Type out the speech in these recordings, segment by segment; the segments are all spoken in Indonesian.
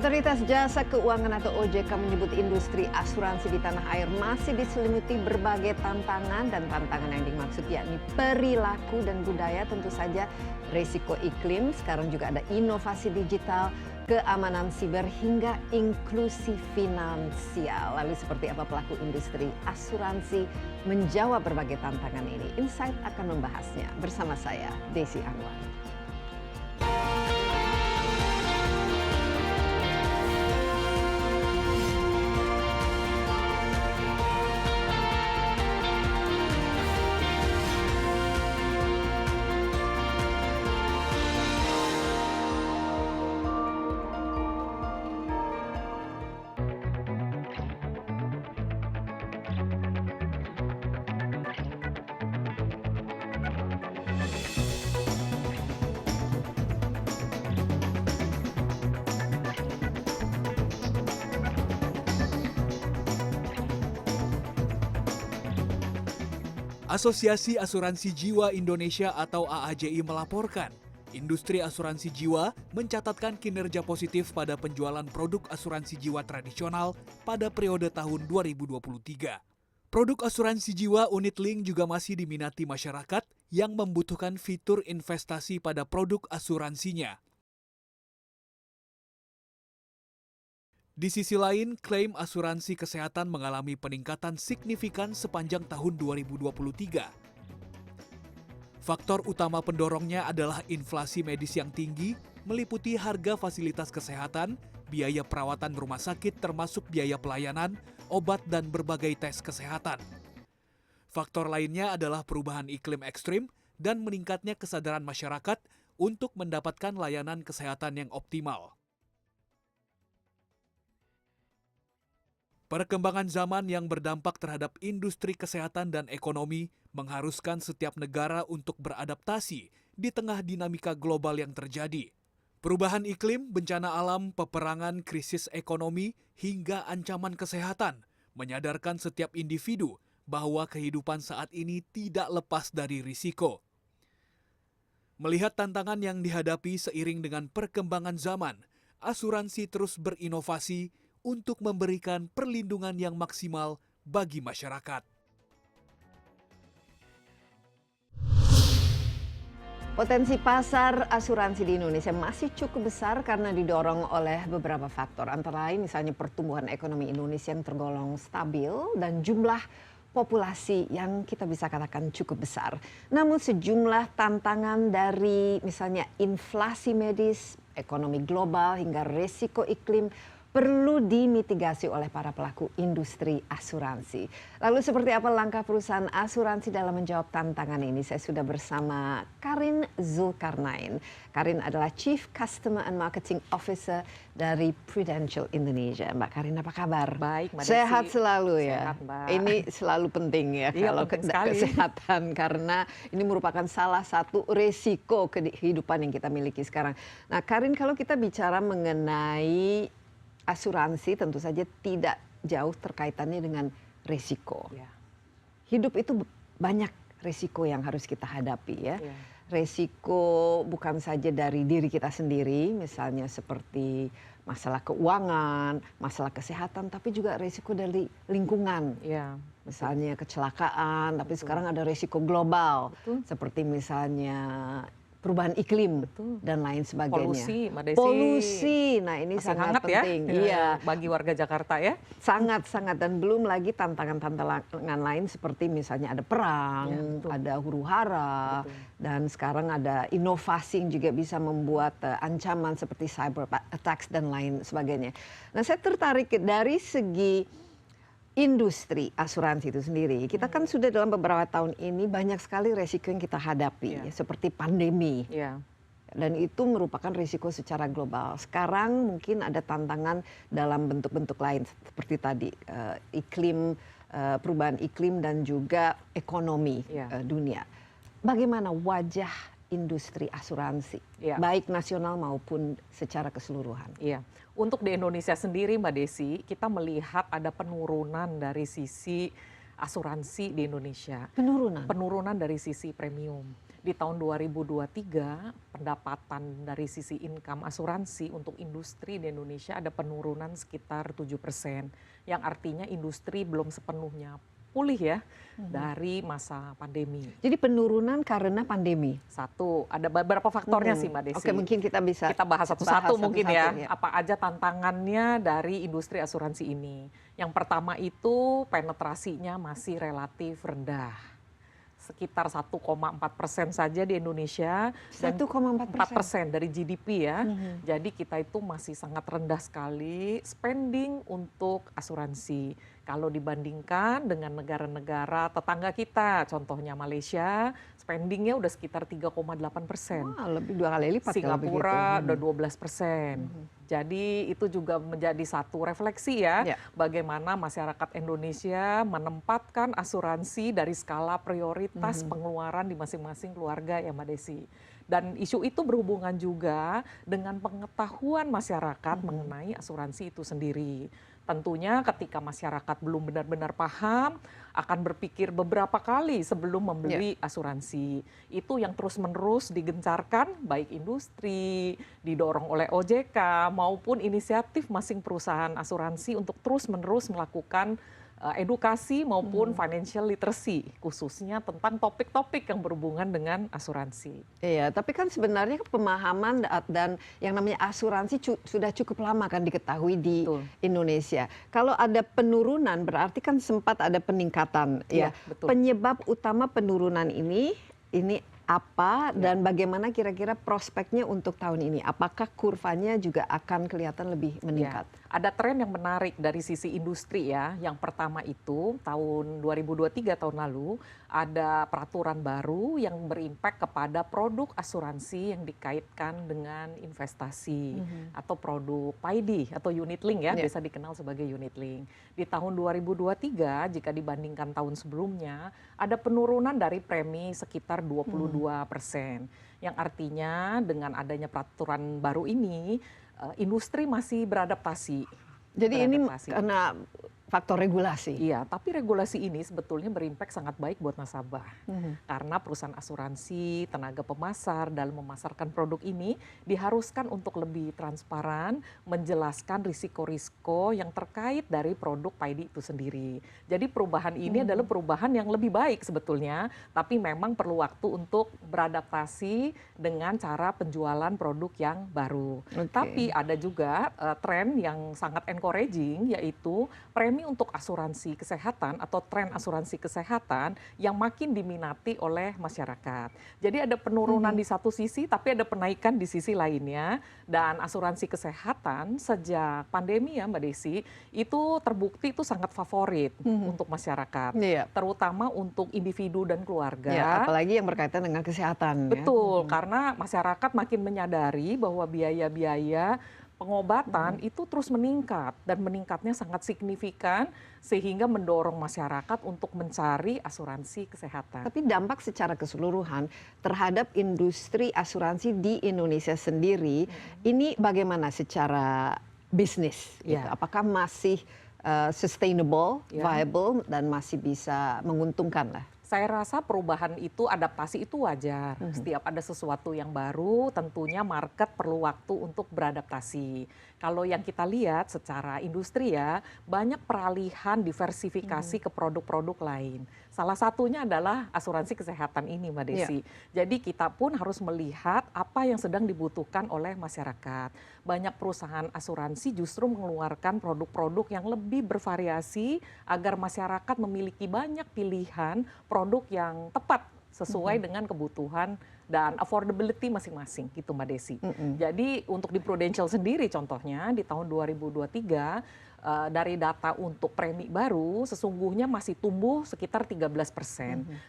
Otoritas Jasa Keuangan atau OJK menyebut industri asuransi di tanah air masih diselimuti berbagai tantangan, dan tantangan yang dimaksud yakni perilaku dan budaya, tentu saja risiko iklim, sekarang juga ada inovasi digital, keamanan siber hingga inklusi finansial. Lalu seperti apa pelaku industri asuransi menjawab berbagai tantangan ini? Insight akan membahasnya bersama saya, Desi Anwar. Asosiasi Asuransi Jiwa Indonesia atau AAJI melaporkan, industri asuransi jiwa mencatatkan kinerja positif pada penjualan produk asuransi jiwa tradisional pada periode tahun 2023. Produk asuransi jiwa unit link juga masih diminati masyarakat yang membutuhkan fitur investasi pada produk asuransinya. Di sisi lain, klaim asuransi kesehatan mengalami peningkatan signifikan sepanjang tahun 2023. Faktor utama pendorongnya adalah inflasi medis yang tinggi, meliputi harga fasilitas kesehatan, biaya perawatan rumah sakit termasuk biaya pelayanan, obat dan berbagai tes kesehatan. Faktor lainnya adalah perubahan iklim ekstrim dan meningkatnya kesadaran masyarakat untuk mendapatkan layanan kesehatan yang optimal. Perkembangan zaman yang berdampak terhadap industri kesehatan dan ekonomi mengharuskan setiap negara untuk beradaptasi di tengah dinamika global yang terjadi. Perubahan iklim, bencana alam, peperangan, krisis ekonomi, hingga ancaman kesehatan menyadarkan setiap individu bahwa kehidupan saat ini tidak lepas dari risiko. Melihat tantangan yang dihadapi seiring dengan perkembangan zaman, asuransi terus berinovasi untuk memberikan perlindungan yang maksimal bagi masyarakat. Potensi pasar asuransi di Indonesia masih cukup besar karena didorong oleh beberapa faktor. Antara lain misalnya pertumbuhan ekonomi Indonesia yang tergolong stabil dan jumlah populasi yang kita bisa katakan cukup besar. Namun sejumlah tantangan dari misalnya inflasi medis, ekonomi global hingga risiko iklim perlu dimitigasi oleh para pelaku industri asuransi. Lalu seperti apa langkah perusahaan asuransi dalam menjawab tantangan ini? Saya sudah bersama Karin Zulkarnain. Karin adalah Chief Customer and Marketing Officer dari Prudential Indonesia. Mbak Karin, apa kabar? Baik, Mbak Desi. Sehat selalu ya? Sehat, Mbak. Ini selalu penting ya, Iya, kalau penting sekali. kesehatan, karena ini merupakan salah satu resiko kehidupan yang kita miliki sekarang. Nah Karin, kalau kita bicara mengenai asuransi, tentu saja tidak jauh terkaitannya dengan risiko. Ya. Hidup itu banyak risiko yang harus kita hadapi ya. Ya. Risiko bukan saja dari diri kita sendiri, misalnya seperti masalah keuangan, masalah kesehatan, tapi juga risiko dari lingkungan. Ya. Misalnya kecelakaan, tapi sekarang ada risiko global, Betul. seperti misalnya perubahan iklim. Betul. Dan lain sebagainya. Polusi, Mbak Desi. Polusi, nah ini Masih sangat hangat penting. ya, Iya, bagi warga Jakarta ya. sangat-sangat, dan belum lagi tantangan-tantangan lain seperti misalnya ada perang, Ya, betul. ada huru-hara, Betul. dan sekarang ada inovasi yang juga bisa membuat ancaman seperti cyber attacks dan lain sebagainya. Nah, saya tertarik dari segi industri asuransi itu sendiri. Kita kan sudah dalam beberapa tahun ini banyak sekali resiko yang kita hadapi, Ya. seperti pandemi. Ya. Dan itu merupakan risiko secara global. Sekarang mungkin ada tantangan dalam bentuk-bentuk lain seperti tadi iklim, perubahan iklim dan juga ekonomi Ya. dunia. Bagaimana wajah industri asuransi, Ya. baik nasional maupun secara keseluruhan? Iya, untuk di Indonesia sendiri Mbak Desi, kita melihat ada penurunan dari sisi asuransi di Indonesia. Penurunan Dari sisi premium. Di tahun 2023, pendapatan dari sisi income asuransi untuk industri di Indonesia ada penurunan sekitar 7%. Yang artinya industri belum sepenuhnya pulih ya dari masa pandemi. Jadi penurunan karena pandemi. Satu, ada beberapa faktornya sih Mbak Desi. Oke, mungkin kita bahas satu-satu mungkin ya. ya. Apa aja tantangannya dari industri asuransi ini. Yang pertama itu penetrasinya masih relatif rendah. Sekitar 1,4% saja di Indonesia. 1,4% dari GDP ya. Jadi kita itu masih sangat rendah sekali spending untuk asuransi. Kalau dibandingkan dengan negara-negara tetangga kita, contohnya Malaysia, spendingnya udah sekitar 3,8%. Wah, lebih 2 kali lipat. Singapura udah 12%. Jadi itu juga menjadi satu refleksi ya, bagaimana masyarakat Indonesia menempatkan asuransi dari skala prioritas pengeluaran di masing-masing keluarga ya Mbak Desi. Dan isu itu berhubungan juga dengan pengetahuan masyarakat mengenai asuransi itu sendiri. Tentunya ketika masyarakat belum benar-benar paham, akan berpikir beberapa kali sebelum membeli asuransi. Itu yang terus-menerus digencarkan, baik industri, didorong oleh OJK, maupun inisiatif masing perusahaan asuransi untuk terus-menerus melakukan edukasi maupun financial literacy, khususnya tentang topik-topik yang berhubungan dengan asuransi. Iya, tapi kan sebenarnya pemahaman dan yang namanya asuransi sudah cukup lama kan diketahui di Indonesia. Kalau ada penurunan berarti kan sempat ada peningkatan. Iya, betul. Penyebab utama penurunan ini apa dan bagaimana kira-kira prospeknya untuk tahun ini? Apakah kurvanya juga akan kelihatan lebih meningkat? Ada tren yang menarik dari sisi industri ya. Yang pertama itu tahun 2023 tahun lalu ada peraturan baru yang berimpact kepada produk asuransi yang dikaitkan dengan investasi atau produk PAID atau unit link ya, biasa dikenal sebagai unit link. Di tahun 2023 jika dibandingkan tahun sebelumnya ada penurunan dari premi sekitar 22%. Yang artinya dengan adanya peraturan baru ini industri masih beradaptasi. Jadi ini karena faktor regulasi. Iya, tapi regulasi ini sebetulnya berimpact sangat baik buat nasabah. Karena perusahaan asuransi, tenaga pemasar dalam memasarkan produk ini diharuskan untuk lebih transparan, menjelaskan risiko-risiko yang terkait dari produk PAID itu sendiri. Jadi perubahan ini adalah perubahan yang lebih baik sebetulnya, tapi memang perlu waktu untuk beradaptasi dengan cara penjualan produk yang baru. Tapi ada juga tren yang sangat encouraging, yaitu premi untuk asuransi kesehatan atau tren asuransi kesehatan yang makin diminati oleh masyarakat. Jadi ada penurunan di satu sisi, tapi ada penaikan di sisi lainnya. Dan asuransi kesehatan sejak pandemi ya Mbak Desi, itu terbukti itu sangat favorit untuk masyarakat. Terutama untuk individu dan keluarga. Apalagi yang berkaitan dengan kesehatan. Betul, karena masyarakat makin menyadari bahwa biaya-biaya pengobatan itu terus meningkat dan meningkatnya sangat signifikan sehingga mendorong masyarakat untuk mencari asuransi kesehatan. Tapi dampak secara keseluruhan terhadap industri asuransi di Indonesia sendiri ini bagaimana secara bisnis? Gitu? Apakah masih sustainable, viable dan masih bisa menguntungkan lah? Saya rasa perubahan itu, adaptasi itu wajar. Setiap ada sesuatu yang baru, tentunya market perlu waktu untuk beradaptasi. Kalau yang kita lihat secara industri ya, banyak peralihan diversifikasi ke produk-produk lain. Salah satunya adalah asuransi kesehatan ini Mbak Desi. Jadi kita pun harus melihat apa yang sedang dibutuhkan oleh masyarakat. Banyak perusahaan asuransi justru mengeluarkan produk-produk yang lebih bervariasi agar masyarakat memiliki banyak pilihan produk yang tepat sesuai dengan kebutuhan dan affordability masing-masing gitu Mbak Desi. Jadi untuk di Prudential sendiri contohnya di tahun 2023 dari data untuk premi baru sesungguhnya masih tumbuh sekitar 13%.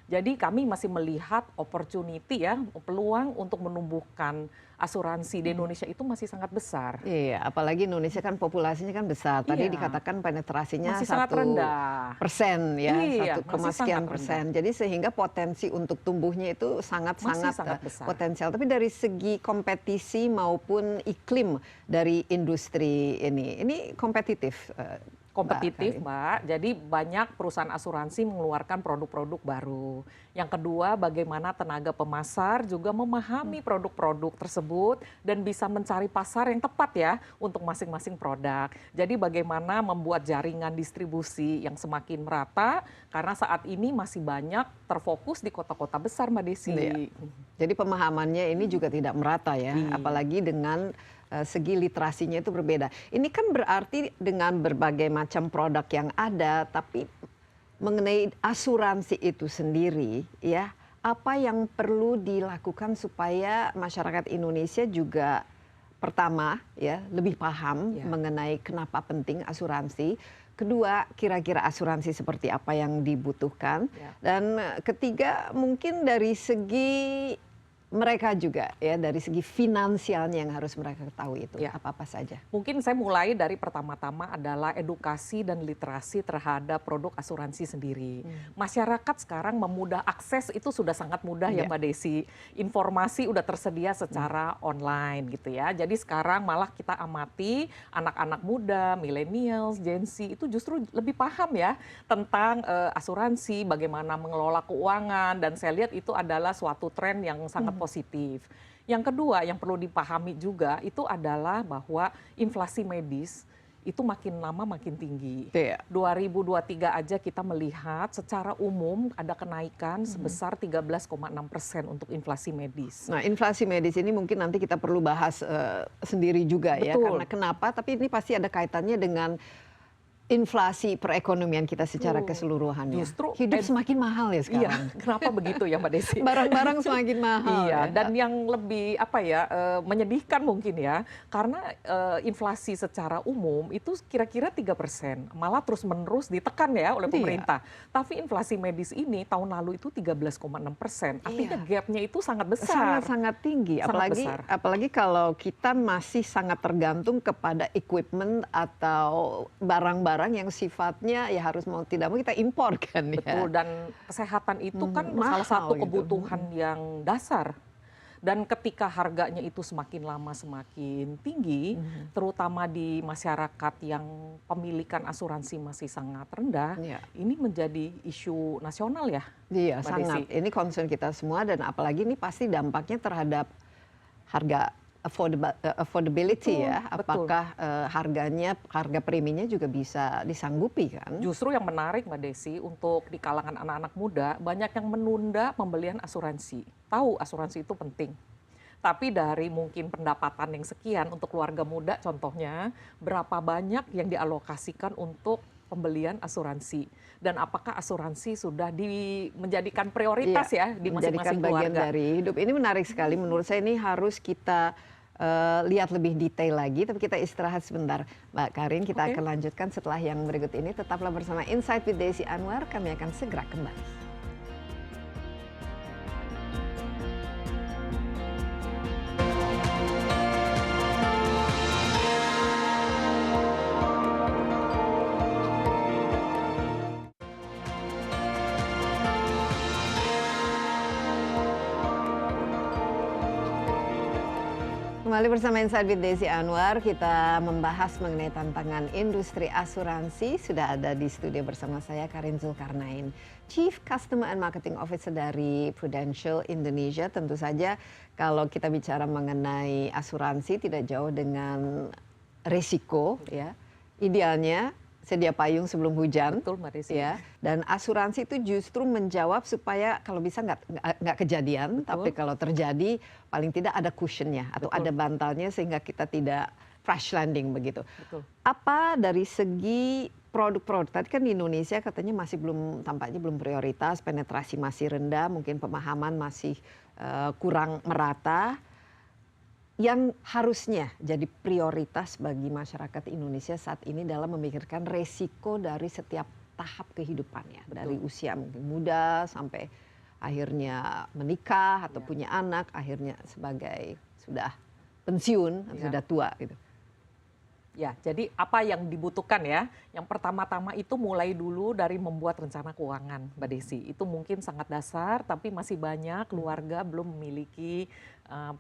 Jadi kami masih melihat opportunity ya, peluang untuk menumbuhkan asuransi di Indonesia itu masih sangat besar. Iya, apalagi Indonesia kan populasinya kan besar. Tadi dikatakan penetrasinya masih sangat rendah. 1% ya, Iya, 1, sekian persen. Jadi sehingga potensi untuk tumbuhnya itu sangat-sangat potensial. Tapi dari segi kompetisi maupun iklim dari industri ini kompetitif Kompetitif, Karin? Mbak. Jadi banyak perusahaan asuransi mengeluarkan produk-produk baru. Yang kedua, bagaimana tenaga pemasar juga memahami produk-produk tersebut dan bisa mencari pasar yang tepat ya untuk masing-masing produk. Jadi bagaimana membuat jaringan distribusi yang semakin merata karena saat ini masih banyak terfokus di kota-kota besar, Mbak Iya. Desi. Jadi pemahamannya ini juga tidak merata ya, Iya. apalagi dengan segi literasinya itu berbeda. Ini kan berarti dengan berbagai macam produk yang ada, tapi mengenai asuransi itu sendiri, ya, apa yang perlu dilakukan supaya masyarakat Indonesia juga pertama ya lebih paham Ya. mengenai kenapa penting asuransi. Kedua, kira-kira asuransi seperti apa yang dibutuhkan. Ya. Dan ketiga, mungkin dari segi mereka juga ya, dari segi finansialnya yang harus mereka ketahui itu Ya. apa-apa saja. Mungkin saya mulai dari pertama-tama adalah edukasi dan literasi terhadap produk asuransi sendiri. Masyarakat sekarang memudah akses itu sudah sangat mudah ya Iya. Mbak Desi. Informasi udah tersedia secara online gitu ya. Jadi sekarang malah kita amati anak-anak muda, millennials, Gen Z itu justru lebih paham ya tentang asuransi, bagaimana mengelola keuangan, dan saya lihat itu adalah suatu tren yang sangat positif. Yang kedua yang perlu dipahami juga itu adalah bahwa inflasi medis itu makin lama makin tinggi. Iya. 2023 aja kita melihat secara umum ada kenaikan sebesar 13,6% untuk inflasi medis. Nah, inflasi medis ini mungkin nanti kita perlu bahas sendiri juga ya, Betul. karena kenapa? Tapi ini pasti ada kaitannya dengan inflasi perekonomian kita secara keseluruhannya. Justru Hidup semakin mahal ya Iya, sekarang. kenapa begitu ya Mbak Desi? Barang-barang semakin mahal. Iya, ya. dan yang lebih apa ya menyedihkan mungkin ya, karena inflasi secara umum itu kira-kira 3%, malah terus-menerus ditekan ya oleh Iya. pemerintah. Tapi inflasi medis ini tahun lalu itu 13,6%, artinya Iya. gapnya itu sangat besar. Sangat-sangat tinggi, Sangat apalagi besar. apalagi kalau kita masih sangat tergantung kepada equipment atau barang-barang yang sifatnya ya harus mau tidak mau kita impor kan ya. Betul, dan kesehatan itu kan mahal salah satu gitu. kebutuhan yang dasar. Dan ketika harganya itu semakin lama semakin tinggi, terutama di masyarakat yang pemilikan asuransi masih sangat rendah, Iya. ini menjadi isu nasional ya. Iya, Mbak sangat. Desi. Ini concern kita semua dan apalagi ini pasti dampaknya terhadap harga affordability Betul, ya. betul. Apakah harga preminya juga bisa disanggupi kan? Justru yang menarik Mbak Desi, untuk di kalangan anak-anak muda, banyak yang menunda pembelian asuransi. Tahu asuransi itu penting. Tapi dari mungkin pendapatan yang sekian untuk keluarga muda contohnya, berapa banyak yang dialokasikan untuk pembelian asuransi. Dan apakah asuransi sudah menjadikan prioritas Iya, ya di menjadikan masing-masing bagian keluarga. dari hidup. Ini menarik sekali. Menurut saya ini harus kita lihat lebih detail lagi. Tapi kita istirahat sebentar, Mbak Karin. Kita Oke. akan lanjutkan setelah yang berikut ini. Tetaplah bersama Insight with Desi Anwar. Kami akan segera kembali. Kembali bersama Insight with Desi Anwar, kita membahas mengenai tantangan industri asuransi. Sudah ada di studio bersama saya Karin Zulkarnain, Chief Customer and Marketing Officer dari Prudential Indonesia. Tentu saja kalau kita bicara mengenai asuransi tidak jauh dengan resiko ya. Idealnya sedia payung sebelum hujan. Betul Mbak Desi. Ya, dan asuransi itu justru menjawab supaya kalau bisa nggak kejadian, Betul. tapi kalau terjadi paling tidak ada cushionnya atau Betul. ada bantalnya sehingga kita tidak crash landing begitu. Betul. Apa dari segi produk-produk tadi kan di Indonesia katanya masih tampaknya belum prioritas, penetrasi masih rendah, mungkin pemahaman masih kurang merata. Yang harusnya jadi prioritas bagi masyarakat Indonesia saat ini dalam memikirkan resiko dari setiap tahap kehidupannya. Betul. Dari usia mungkin muda sampai akhirnya menikah atau Ya. punya anak, akhirnya sebagai sudah pensiun, atau Ya. sudah tua gitu. Ya, jadi apa yang dibutuhkan ya? Yang pertama-tama itu mulai dulu dari membuat rencana keuangan, Mbak Desi. Itu mungkin sangat dasar, tapi masih banyak keluarga belum memiliki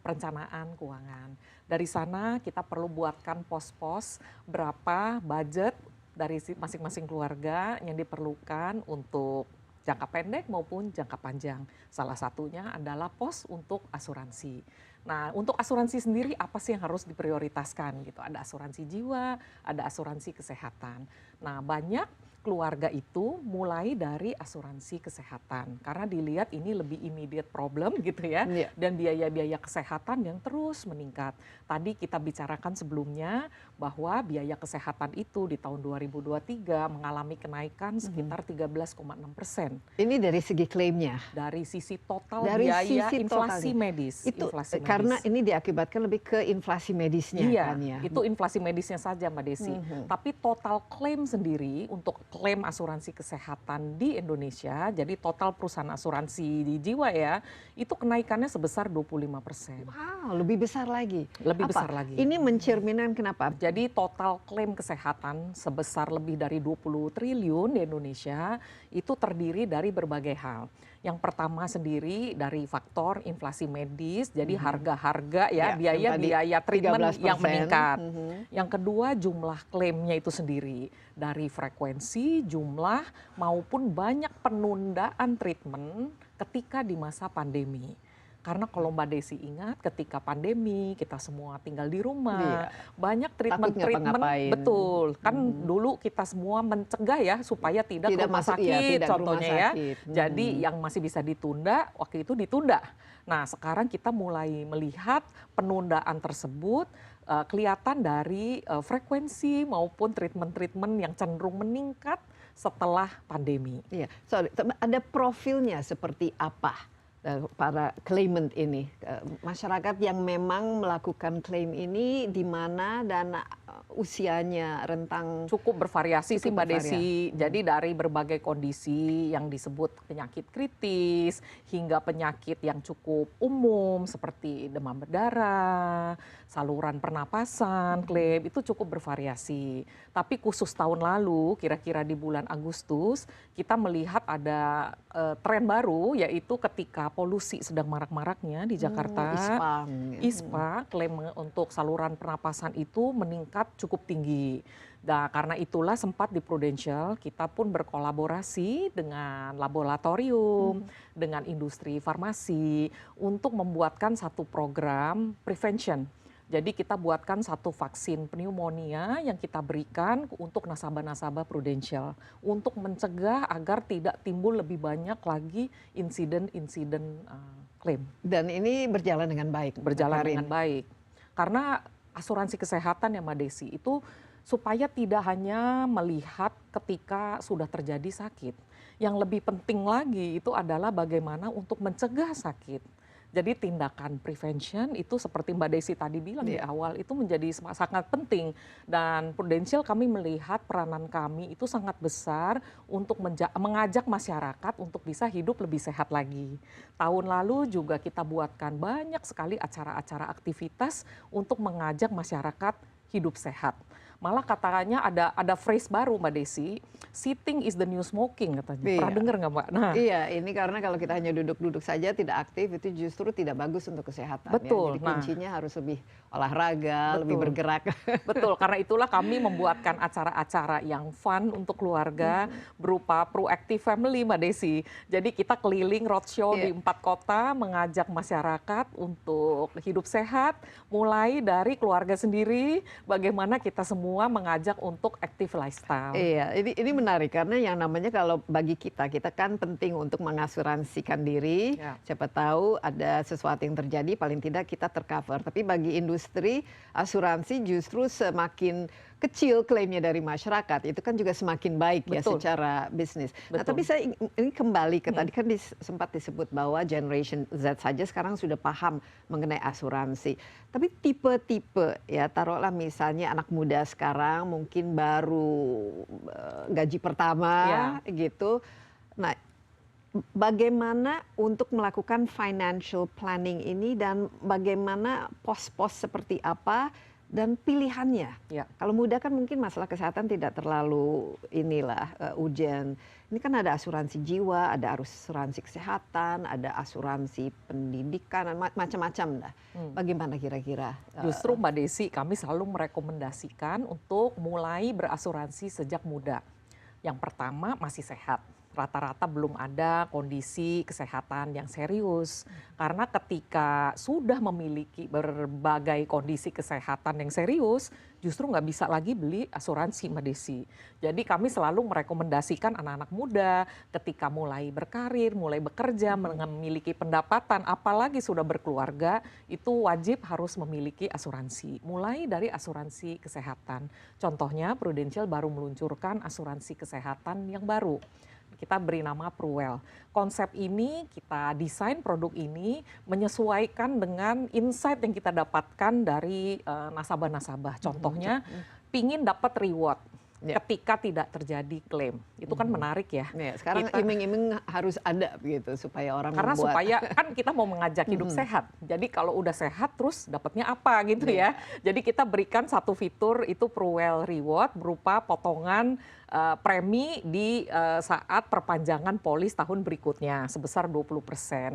perencanaan keuangan. Dari sana kita perlu buatkan pos-pos berapa budget dari masing-masing keluarga yang diperlukan untuk jangka pendek maupun jangka panjang. Salah satunya adalah pos untuk asuransi. Nah, untuk asuransi sendiri apa sih yang harus diprioritaskan gitu? Ada asuransi jiwa, ada asuransi kesehatan. Nah, banyak keluarga itu mulai dari asuransi kesehatan karena dilihat ini lebih immediate problem gitu ya, Iya. dan biaya-biaya kesehatan yang terus meningkat. Tadi kita bicarakan sebelumnya bahwa biaya kesehatan itu di tahun 2023 mengalami kenaikan sekitar 13,6% Ini dari segi klaimnya. dari sisi total Dari biaya sisi inflasi totalnya. medis. Itu Inflasi medis. karena ini diakibatkan lebih ke inflasi medisnya Iya, kan ya. itu inflasi medisnya saja Mbak Desi. Tapi total klaim sendiri untuk klaim asuransi kesehatan di Indonesia, jadi total perusahaan asuransi di jiwa ya, itu kenaikannya sebesar 25%. Wow, lebih besar lagi. Lebih Apa? besar lagi. Ini mencerminkan kenapa? Jadi total klaim kesehatan sebesar lebih dari 20 triliun di Indonesia itu terdiri dari berbagai hal. Yang pertama sendiri dari faktor inflasi medis, jadi harga-harga Ya, ya, yang tadi biaya-biaya treatment yang 13%. meningkat. Yang kedua jumlah klaimnya itu sendiri, dari frekuensi, jumlah maupun banyak penundaan treatment ketika di masa pandemi. Karena kalau Mbak Desi ingat ketika pandemi kita semua tinggal di rumah, Iya. banyak Takut treatment, ngapa-ngapain. betul. Kan dulu kita semua mencegah ya supaya tidak ke rumah masuk, sakit iya, tidak ke rumah contohnya ya. sakit. Jadi yang masih bisa ditunda waktu itu ditunda. Nah, sekarang kita mulai melihat penundaan tersebut kelihatan dari frekuensi maupun treatment-treatment yang cenderung meningkat setelah pandemi. Iya, sorry, ada profilnya seperti apa para claimant ini? Masyarakat yang memang melakukan klaim ini di mana dan usianya rentang Cukup bervariasi sih Cukup Mbak Desi. Jadi dari berbagai kondisi yang disebut penyakit kritis hingga penyakit yang cukup umum seperti demam berdarah, saluran pernapasan, klaim itu cukup bervariasi. Tapi khusus tahun lalu kira-kira di bulan Agustus kita melihat ada tren baru yaitu ketika polusi sedang marak-maraknya di Jakarta. ISPA klaim untuk saluran pernapasan itu meningkat cukup tinggi. Nah, karena itulah sempat di Prudential kita pun berkolaborasi dengan laboratorium, dengan industri farmasi untuk membuatkan satu program prevention. Jadi kita buatkan satu vaksin pneumonia yang kita berikan untuk nasabah-nasabah Prudential untuk mencegah agar tidak timbul lebih banyak lagi insiden-insiden klaim. Dan ini berjalan dengan baik. Berjalan dengan baik. Karena asuransi kesehatan ya Mbak Desi itu supaya tidak hanya melihat ketika sudah terjadi sakit. Yang lebih penting lagi itu adalah bagaimana untuk mencegah sakit. Jadi tindakan prevention itu seperti Mbak Desi tadi bilang di awal itu menjadi sangat penting. Dan Prudential kami melihat peranan kami itu sangat besar untuk mengajak masyarakat untuk bisa hidup lebih sehat lagi. Tahun lalu juga kita buatkan banyak sekali acara-acara aktivitas untuk mengajak masyarakat hidup sehat. Malah katanya ada phrase baru Mbak Desi, sitting is the new smoking katanya. Iya. Pernah dengar nggak Mbak? Nah, iya, ini karena kalau kita hanya duduk-duduk saja tidak aktif itu justru tidak bagus untuk kesehatan. Betul. Ya. Jadi kuncinya harus lebih olahraga, lebih bergerak. Betul, karena itulah kami membuatkan acara-acara yang fun untuk keluarga berupa proactive family Mbak Desi. Jadi kita keliling roadshow di 4 kota mengajak masyarakat untuk hidup sehat, mulai dari keluarga sendiri, bagaimana kita semua mengajak untuk active lifestyle. Iya, ini menarik karena yang namanya kalau bagi kita kan penting untuk mengasuransikan diri. Ya. Siapa tahu ada sesuatu yang terjadi, paling tidak kita tercover. Tapi bagi industri asuransi justru semakin kecil klaimnya dari masyarakat, itu kan juga semakin baik ya Betul. secara bisnis. Nah, Betul. tapi saya ini kembali ke tadi kan sempat disebut bahwa generation Z saja sekarang sudah paham mengenai asuransi. Tapi tipe-tipe ya, taruhlah misalnya anak muda sekarang mungkin baru gaji pertama gitu. Nah, bagaimana untuk melakukan financial planning ini dan bagaimana pos-pos seperti apa dan pilihannya. Ya. Kalau muda kan mungkin masalah kesehatan tidak terlalu urgent. Ini kan ada asuransi jiwa, ada asuransi kesehatan, ada asuransi pendidikan, macam-macam lah. Bagaimana kira-kira? Justru Mbak Desi, kami selalu merekomendasikan untuk mulai berasuransi sejak muda. Yang pertama masih sehat. Rata-rata belum ada kondisi kesehatan yang serius. Karena ketika sudah memiliki berbagai kondisi kesehatan yang serius, justru nggak bisa lagi beli asuransi Mbak Desi. Jadi kami selalu merekomendasikan anak-anak muda ketika mulai berkarir, mulai bekerja, memiliki pendapatan, apalagi sudah berkeluarga, itu wajib harus memiliki asuransi. Mulai dari asuransi kesehatan. Contohnya Prudential baru meluncurkan asuransi kesehatan yang baru. Kita beri nama Pruwell. Konsep ini kita desain produk ini menyesuaikan dengan insight yang kita dapatkan dari nasabah-nasabah. Contohnya, pingin dapat reward ketika tidak terjadi klaim. Itu kan menarik ya. Sekarang iming-iming harus ada begitu supaya orang karena membuat. supaya kan kita mau mengajak hidup sehat. Jadi kalau udah sehat terus dapatnya apa gitu ya. Jadi kita berikan satu fitur itu Pruwell Reward berupa potongan premi di saat perpanjangan polis tahun berikutnya sebesar 20%.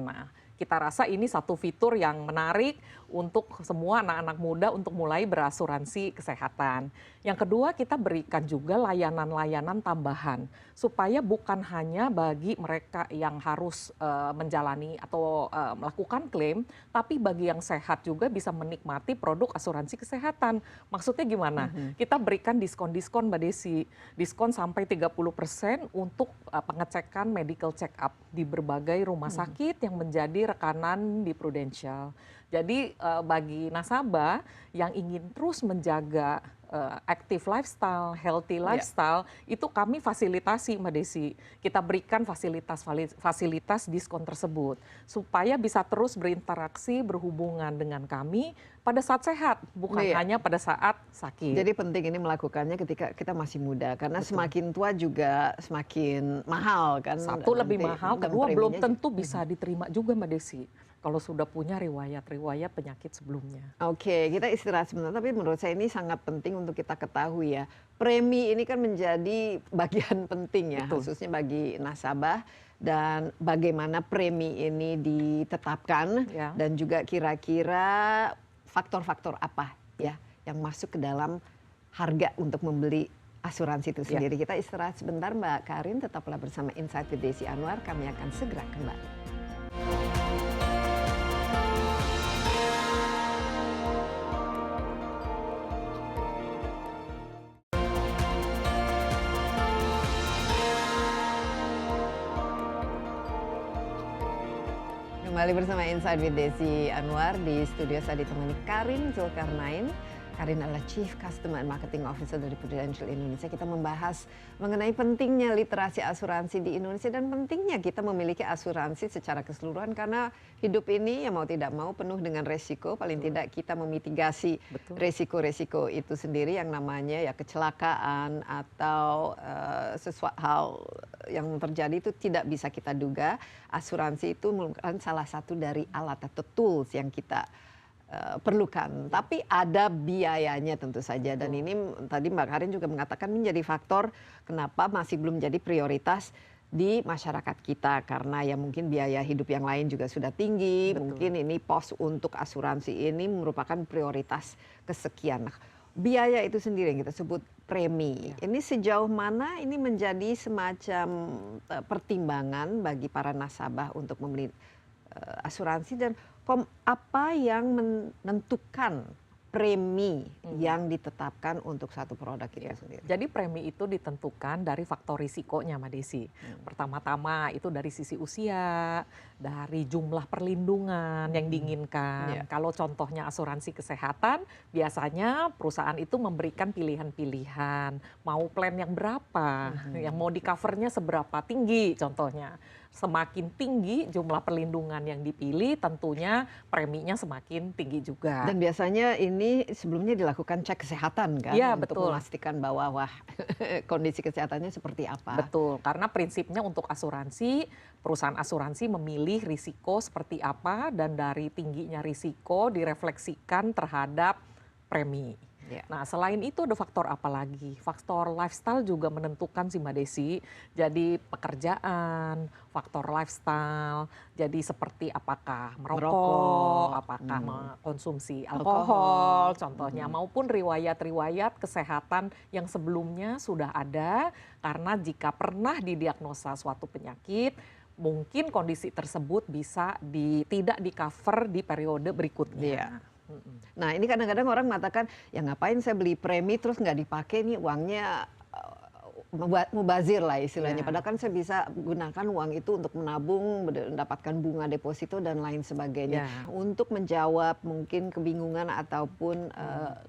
Nah, kita rasa ini satu fitur yang menarik untuk semua anak-anak muda untuk mulai berasuransi kesehatan. Yang kedua, kita berikan juga layanan-layanan tambahan supaya bukan hanya bagi mereka yang harus menjalani atau melakukan klaim, tapi bagi yang sehat juga bisa menikmati produk asuransi kesehatan. Maksudnya gimana? Kita berikan diskon-diskon Mbak Desi, diskon sampai 30% untuk pengecekan medical check up di berbagai rumah sakit yang menjadi rekanan di Prudential. Jadi bagi nasabah yang ingin terus menjaga active lifestyle, healthy lifestyle, itu kami fasilitasi Mbak Desi. Kita berikan fasilitas diskon tersebut supaya bisa terus berinteraksi, berhubungan dengan kami pada saat sehat, bukan hanya pada saat sakit. Jadi penting ini melakukannya ketika kita masih muda, karena semakin tua juga semakin mahal kan. Satu lebih mahal, kedua belum tentu bisa diterima juga Mbak Desi kalau sudah punya riwayat penyakit sebelumnya. Oke, kita istirahat sebentar, tapi menurut saya ini sangat penting untuk kita ketahui ya. Premi ini kan menjadi bagian penting ya, khususnya bagi nasabah, dan bagaimana premi ini ditetapkan, dan juga kira-kira faktor-faktor apa ya yang masuk ke dalam harga untuk membeli asuransi itu sendiri. Kita istirahat sebentar Mbak Karin, tetaplah bersama Insight with Desi Anwar, kami akan segera kembali. Kembali bersama Insight with Desi Anwar, di studio saya ditemani Karin Zulkarnain. Karin adalah Chief Customer and Marketing Officer dari Prudential Indonesia. Kita membahas mengenai pentingnya literasi asuransi di Indonesia dan pentingnya kita memiliki asuransi secara keseluruhan, karena hidup ini ya mau tidak mau penuh dengan resiko. Paling tidak kita memitigasi resiko-resiko itu sendiri, yang namanya ya kecelakaan atau sesuatu hal yang terjadi itu tidak bisa kita duga. Asuransi itu merupakan salah satu dari alat atau tools yang kita perlukan, tapi ada biayanya tentu saja. Dan ini tadi Mbak Karin juga mengatakan menjadi faktor kenapa masih belum jadi prioritas di masyarakat kita, karena ya mungkin biaya hidup yang lain juga sudah tinggi. Mungkin ini pos untuk asuransi ini merupakan prioritas kesekian. Nah, biaya itu sendiri yang kita sebut premi. Ini sejauh mana ini menjadi semacam pertimbangan bagi para nasabah untuk membeli asuransi, dan apa yang menentukan premi yang ditetapkan untuk satu produk itu sendiri? Jadi premi itu ditentukan dari faktor risikonya Mbak Desi. Pertama-tama itu dari sisi usia, dari jumlah perlindungan yang diinginkan. Kalau contohnya asuransi kesehatan, biasanya perusahaan itu memberikan pilihan-pilihan. Mau plan yang berapa, yang mau di covernya seberapa tinggi contohnya. Semakin tinggi jumlah perlindungan yang dipilih, tentunya preminya semakin tinggi juga. Dan biasanya ini sebelumnya dilakukan cek kesehatan kan, untuk memastikan bahwa kondisi kesehatannya seperti apa. Betul, karena prinsipnya untuk asuransi, perusahaan asuransi memilih risiko seperti apa, dan dari tingginya risiko direfleksikan terhadap premi. Ya. Nah, selain itu ada faktor apa lagi? Faktor lifestyle juga menentukan sih Mbak Desi. Jadi pekerjaan, faktor lifestyle. Jadi seperti apakah merokok, apakah mengkonsumsi alkohol, contohnya, maupun riwayat-riwayat kesehatan yang sebelumnya sudah ada. Karena jika pernah didiagnosa suatu penyakit, mungkin kondisi tersebut bisa tidak di-cover di periode berikutnya. Iya. Nah, ini kadang-kadang orang mengatakan, ya ngapain saya beli premi terus nggak dipakai nih uangnya mubazir lah istilahnya. Ya. Padahal kan saya bisa gunakan uang itu untuk menabung, mendapatkan bunga deposito dan lain sebagainya. Ya. Untuk menjawab mungkin kebingungan ataupun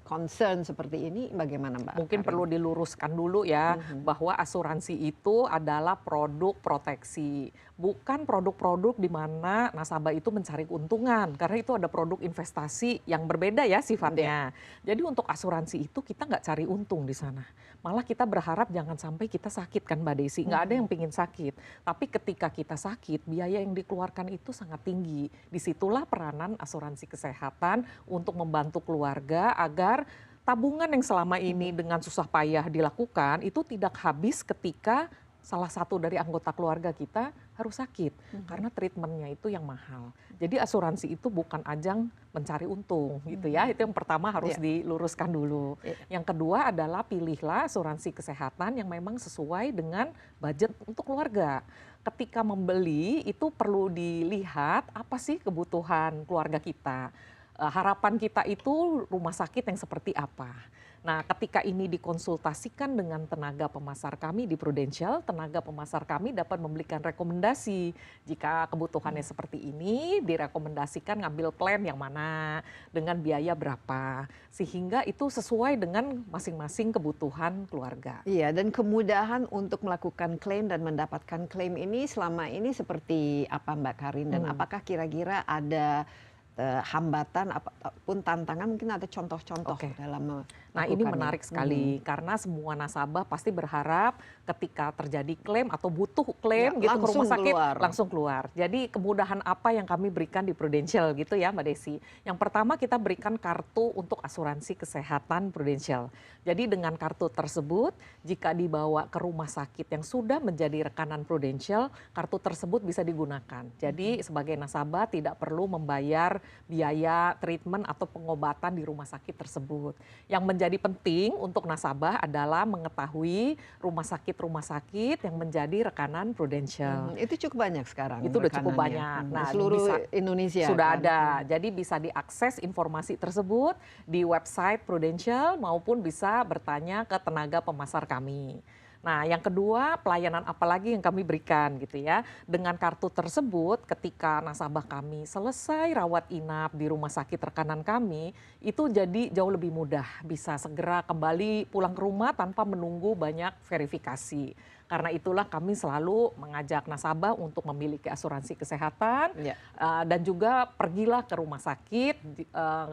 concern seperti ini, bagaimana Mbak? Mungkin perlu diluruskan dulu ya, bahwa asuransi itu adalah produk proteksi. Bukan produk-produk di mana nasabah itu mencari keuntungan. Karena itu ada produk investasi yang berbeda ya sifatnya. Jadi untuk asuransi itu kita nggak cari untung di sana. Malah kita berharap jangan sampai kita sakit kan Mbak Desi. Nggak ada yang pingin sakit. Tapi ketika kita sakit, biaya yang dikeluarkan itu sangat tinggi. Disitulah peranan asuransi kesehatan untuk membantu keluarga agar tabungan yang selama ini dengan susah payah dilakukan itu tidak habis ketika salah satu dari anggota keluarga kita harus sakit. Karena treatmentnya itu yang mahal. Jadi asuransi itu bukan ajang mencari untung gitu ya. Itu yang pertama harus diluruskan dulu. Yang kedua adalah pilihlah asuransi kesehatan yang memang sesuai dengan budget untuk keluarga. Ketika membeli itu perlu dilihat apa sih kebutuhan keluarga kita. Harapan kita itu rumah sakit yang seperti apa. Nah, ketika ini dikonsultasikan dengan tenaga pemasar kami di Prudential, tenaga pemasar kami dapat memberikan rekomendasi. Jika kebutuhannya seperti ini, direkomendasikan ngambil plan yang mana, dengan biaya berapa. Sehingga itu sesuai dengan masing-masing kebutuhan keluarga. Iya, dan kemudahan untuk melakukan klaim dan mendapatkan klaim ini selama ini seperti apa Mbak Karin? Dan apakah kira-kira ada hambatan ataupun tantangan, mungkin ada contoh-contoh dalam Nah, ini menarik sekali karena semua nasabah pasti berharap ketika terjadi klaim atau butuh klaim gitu ke rumah sakit langsung keluar. Jadi kemudahan apa yang kami berikan di Prudential gitu ya Mbak Desi. Yang pertama kita berikan kartu untuk asuransi kesehatan Prudential. Jadi dengan kartu tersebut jika dibawa ke rumah sakit yang sudah menjadi rekanan Prudential, kartu tersebut bisa digunakan. Jadi sebagai nasabah tidak perlu membayar biaya treatment atau pengobatan di rumah sakit tersebut. Yang menjadi penting untuk nasabah adalah mengetahui rumah sakit yang menjadi rekanan Prudential. Itu cukup banyak sekarang. Itu udah cukup banyak. Nah, seluruh Indonesia sudah kan? ada. Jadi bisa diakses informasi tersebut di website Prudential maupun bisa bertanya ke tenaga pemasar kami. Nah, yang kedua, pelayanan apa lagi yang kami berikan gitu ya. Dengan kartu tersebut, ketika nasabah kami selesai rawat inap di rumah sakit rekanan kami, itu jadi jauh lebih mudah. Bisa segera kembali pulang ke rumah tanpa menunggu banyak verifikasi. Karena itulah kami selalu mengajak nasabah untuk memiliki asuransi kesehatan dan juga pergilah ke rumah sakit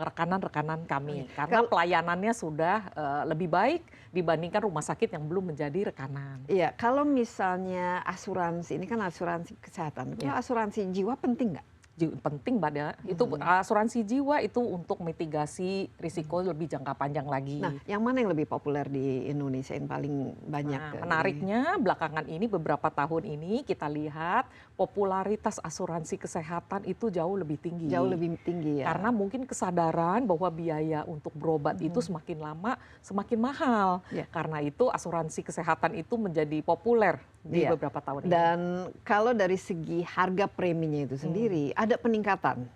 rekanan-rekanan kami. Karena pelayanannya sudah lebih baik dibandingkan rumah sakit yang belum menjadi rekanan. Iya, kalau misalnya asuransi, ini kan asuransi kesehatan, kalau asuransi jiwa penting nggak? Penting Mbak Dea, itu asuransi jiwa itu untuk mitigasi risiko lebih jangka panjang lagi. Nah, yang mana yang lebih populer di Indonesia yang paling banyak? Nah, menariknya belakangan ini beberapa tahun ini kita lihat popularitas asuransi kesehatan itu jauh lebih tinggi. Jauh lebih tinggi ya. Karena mungkin kesadaran bahwa biaya untuk berobat itu semakin lama semakin mahal. Karena itu asuransi kesehatan itu menjadi populer di beberapa tahun ini. Dan kalau dari segi harga preminya itu sendiri, ada peningkatan?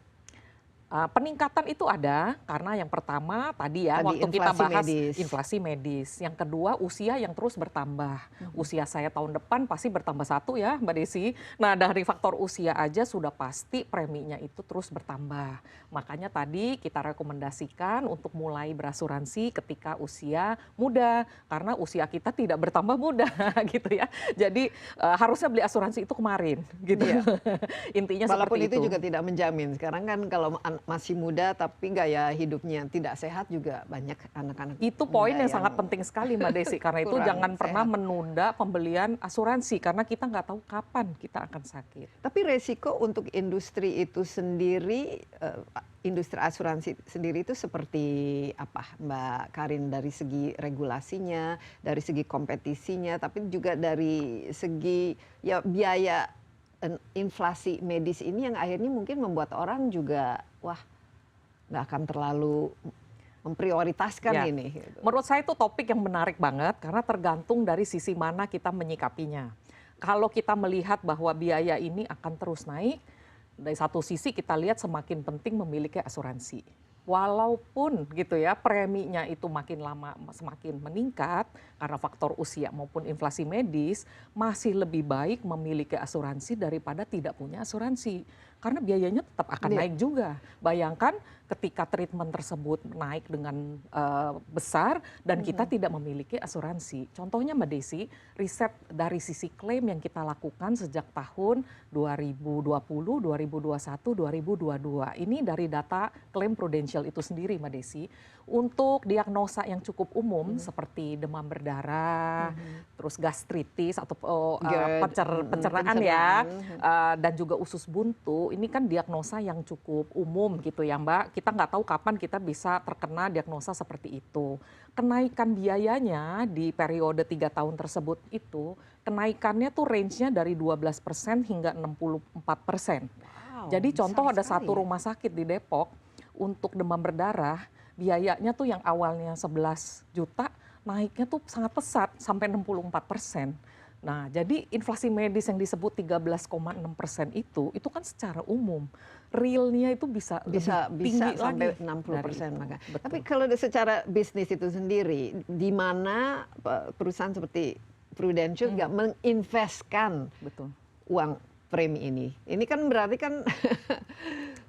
Peningkatan itu ada karena yang pertama tadi waktu kita bahas inflasi medis. Yang kedua usia yang terus bertambah. Usia saya tahun depan pasti bertambah 1 ya Mbak Desi. Nah dari faktor usia aja sudah pasti preminya itu terus bertambah. Makanya tadi kita rekomendasikan untuk mulai berasuransi ketika usia muda. Karena usia kita tidak bertambah muda gitu ya. Jadi harusnya beli asuransi itu kemarin gitu ya. Intinya walaupun seperti itu. Walaupun itu juga tidak menjamin. Sekarang kan kalau masih muda tapi gaya hidupnya tidak sehat juga banyak anak-anak. Itu poin muda yang sangat penting sekali Mbak Desi, karena itu kurang jangan pernah sehat. menunda pembelian asuransi karena kita nggak tahu kapan kita akan sakit. Tapi resiko untuk industri itu sendiri, industri asuransi sendiri itu seperti apa, Mbak Karin, dari segi regulasinya, dari segi kompetisinya, tapi juga dari segi ya biaya inflasi medis ini yang akhirnya mungkin membuat orang juga wah nggak akan terlalu memprioritaskan Ya. ini. Gitu. Menurut saya itu topik yang menarik banget karena tergantung dari sisi mana kita menyikapinya. Kalau kita melihat bahwa biaya ini akan terus naik, dari satu sisi kita lihat semakin penting memiliki asuransi. Walaupun gitu ya preminya itu makin lama semakin meningkat karena faktor usia maupun inflasi medis, masih lebih baik memiliki asuransi daripada tidak punya asuransi. Karena biayanya tetap akan naik juga. Bayangkan ketika treatment tersebut naik dengan besar dan kita tidak memiliki asuransi. Contohnya Mbak Desi, riset dari sisi klaim yang kita lakukan sejak tahun 2020, 2021, 2022. Ini dari data klaim Prudential itu sendiri Mbak Desi. Untuk diagnosa yang cukup umum seperti demam berdarah, terus gastritis atau pencernaan ya, dan juga usus buntu, ini kan diagnosa yang cukup umum gitu ya Mbak. Kita nggak tahu kapan kita bisa terkena diagnosa seperti itu. Kenaikan biayanya di periode 3 tahun tersebut itu, kenaikannya tuh range-nya dari 12% hingga 64%. Wow, Jadi contoh besar ada sekali satu ya. rumah sakit di Depok, untuk demam berdarah, biayanya tuh yang awalnya 11 juta, naiknya tuh sangat pesat sampai 64%. Nah, jadi inflasi medis yang disebut 13,6% itu kan secara umum. Realnya itu bisa Bisa lebih tinggi sampai lagi 60% dari itu. maka. Betul. Tapi kalau secara bisnis itu sendiri, di mana perusahaan seperti Prudential nggak menginvestkan Betul. uang premi ini? Ini kan berarti kan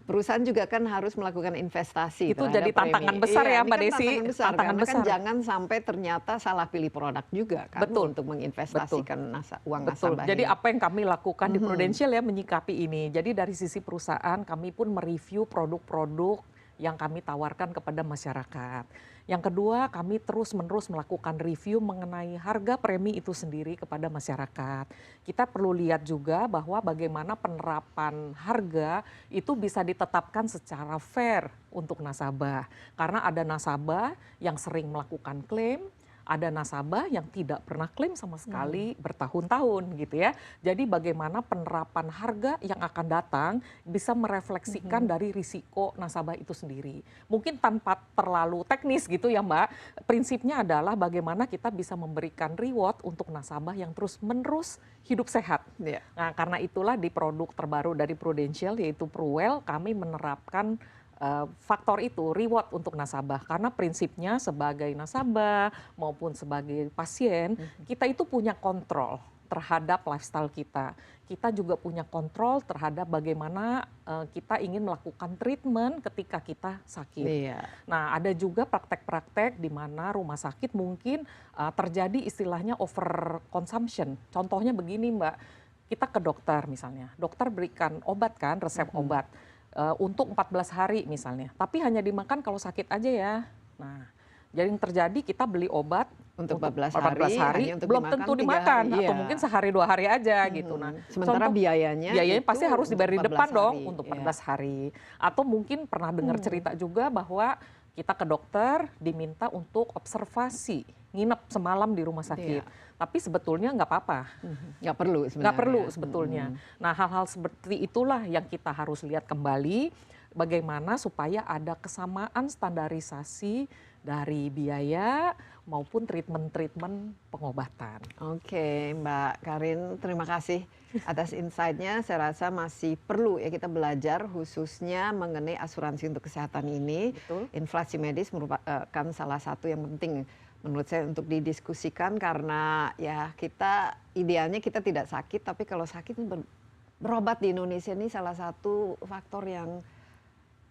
perusahaan juga kan harus melakukan investasi. Itu terhadap jadi tantangan premi. besar Iya, ya, ini Mbak kan Desi. Tantangan besar, Tantangan karena kan besar. jangan sampai ternyata salah pilih produk juga kan Betul. untuk menginvestasikan uang Betul. nasabah Jadi ini. apa yang kami lakukan di Prudential ya menyikapi ini. Jadi dari sisi perusahaan kami pun mereview produk-produk yang kami tawarkan kepada masyarakat. Yang kedua, kami terus-menerus melakukan review mengenai harga premi itu sendiri kepada masyarakat. Kita perlu lihat juga bahwa bagaimana penerapan harga itu bisa ditetapkan secara fair untuk nasabah. Karena ada nasabah yang sering melakukan klaim, ada nasabah yang tidak pernah klaim sama sekali bertahun-tahun gitu ya. Jadi bagaimana penerapan harga yang akan datang bisa merefleksikan dari risiko nasabah itu sendiri. Mungkin tanpa terlalu teknis gitu ya Mbak, prinsipnya adalah bagaimana kita bisa memberikan reward untuk nasabah yang terus-menerus hidup sehat. Iya. Nah, karena itulah di produk terbaru dari Prudential yaitu Pruwell kami menerapkan faktor itu, reward untuk nasabah. Karena prinsipnya sebagai nasabah maupun sebagai pasien, kita itu punya kontrol terhadap lifestyle kita. Kita juga punya kontrol terhadap bagaimana kita ingin melakukan treatment ketika kita sakit. Iya. Nah, ada juga praktek-praktek di mana rumah sakit mungkin terjadi istilahnya over consumption. Contohnya begini Mbak, kita ke dokter misalnya, dokter berikan obat kan, resep obat. Untuk 14 hari misalnya, tapi hanya dimakan kalau sakit aja ya. Nah, jadi yang terjadi kita beli obat Untuk 14 hari, hanya untuk belum dimakan tentu 3 dimakan hari, atau iya. mungkin sehari 2 hari aja gitu. Nah, Sementara contoh, biayanya pasti itu harus untuk dibayar di 14 depan dong hari, untuk iya. 14 hari. Atau mungkin pernah dengar cerita juga bahwa kita ke dokter diminta untuk observasi, nginep semalam di rumah sakit. Iya. Tapi sebetulnya nggak apa-apa. Nggak perlu sebenarnya. Nggak perlu sebetulnya. Nah, hal-hal seperti itulah yang kita harus lihat kembali bagaimana supaya ada kesamaan standarisasi dari biaya maupun treatment-treatment pengobatan. Oke, Mbak Karin, terima kasih atas insight-nya. Saya rasa masih perlu ya kita belajar khususnya mengenai asuransi untuk kesehatan ini. Betul. Inflasi medis merupakan salah satu yang penting menurut saya untuk didiskusikan karena ya kita idealnya kita tidak sakit, tapi kalau sakit berobat di Indonesia ini salah satu faktor yang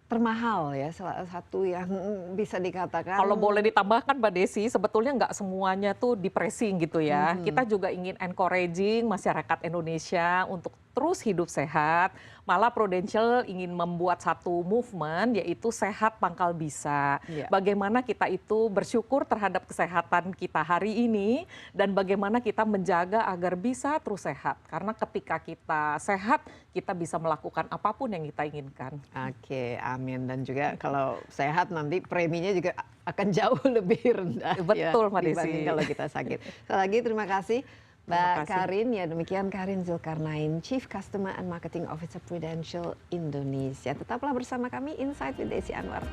termahal ya, salah satu yang bisa dikatakan. Kalau boleh ditambahkan Mbak Desi, sebetulnya nggak semuanya tuh depressing gitu ya. Kita juga ingin encouraging masyarakat Indonesia untuk terus hidup sehat, malah Prudential ingin membuat satu movement yaitu sehat pangkal bisa. Ya. Bagaimana kita itu bersyukur terhadap kesehatan kita hari ini dan bagaimana kita menjaga agar bisa terus sehat. Karena ketika kita sehat, kita bisa melakukan apapun yang kita inginkan. Oke, amin. Dan juga kalau sehat nanti preminya juga akan jauh lebih rendah. Betul, Mbak Desi. Dibanding kalau kita sakit. Sekali lagi terima kasih Mbak Terima kasih. Karin. Ya demikian Karin Zulkarnain, Chief Customer and Marketing Officer Prudential Indonesia. Tetaplah bersama kami, Insight with Desi Anwar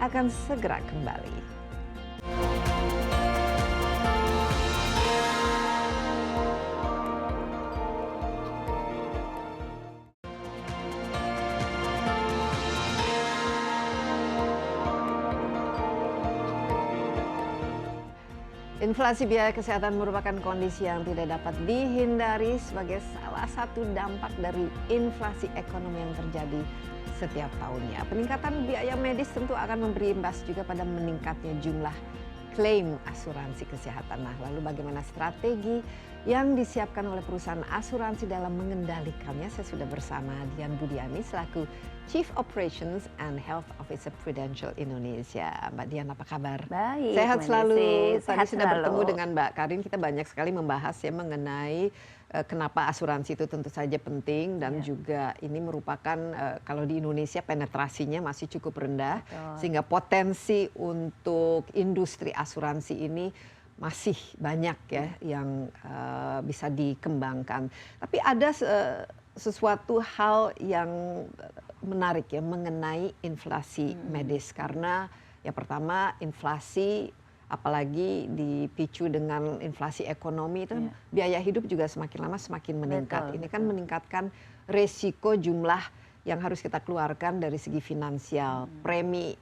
akan segera kembali. Inflasi biaya kesehatan merupakan kondisi yang tidak dapat dihindari sebagai salah satu dampak dari inflasi ekonomi yang terjadi setiap tahunnya. Peningkatan biaya medis tentu akan memberi imbas juga pada meningkatnya jumlah klaim asuransi kesehatan. Nah, lalu bagaimana strategi yang disiapkan oleh perusahaan asuransi dalam mengendalikannya? Saya sudah bersama Dian Budiani selaku Chief Operations and Health Officer Prudential Indonesia. Mbak Dian, apa kabar? Baik, Sehat Mbak selalu. Desi. Tadi Sehat sudah selalu. bertemu dengan Mbak Karin, kita banyak sekali membahas ya mengenai kenapa asuransi itu tentu saja penting dan juga ini merupakan kalau di Indonesia penetrasinya masih cukup rendah. Betul. Sehingga potensi untuk industri asuransi ini masih banyak ya yang bisa dikembangkan. Tapi ada sesuatu hal yang menarik ya mengenai inflasi medis, karena ya pertama inflasi apalagi dipicu dengan inflasi ekonomi itu kan biaya hidup juga semakin lama semakin meningkat. Betul, Ini kan meningkatkan resiko jumlah yang harus kita keluarkan dari segi finansial. Premi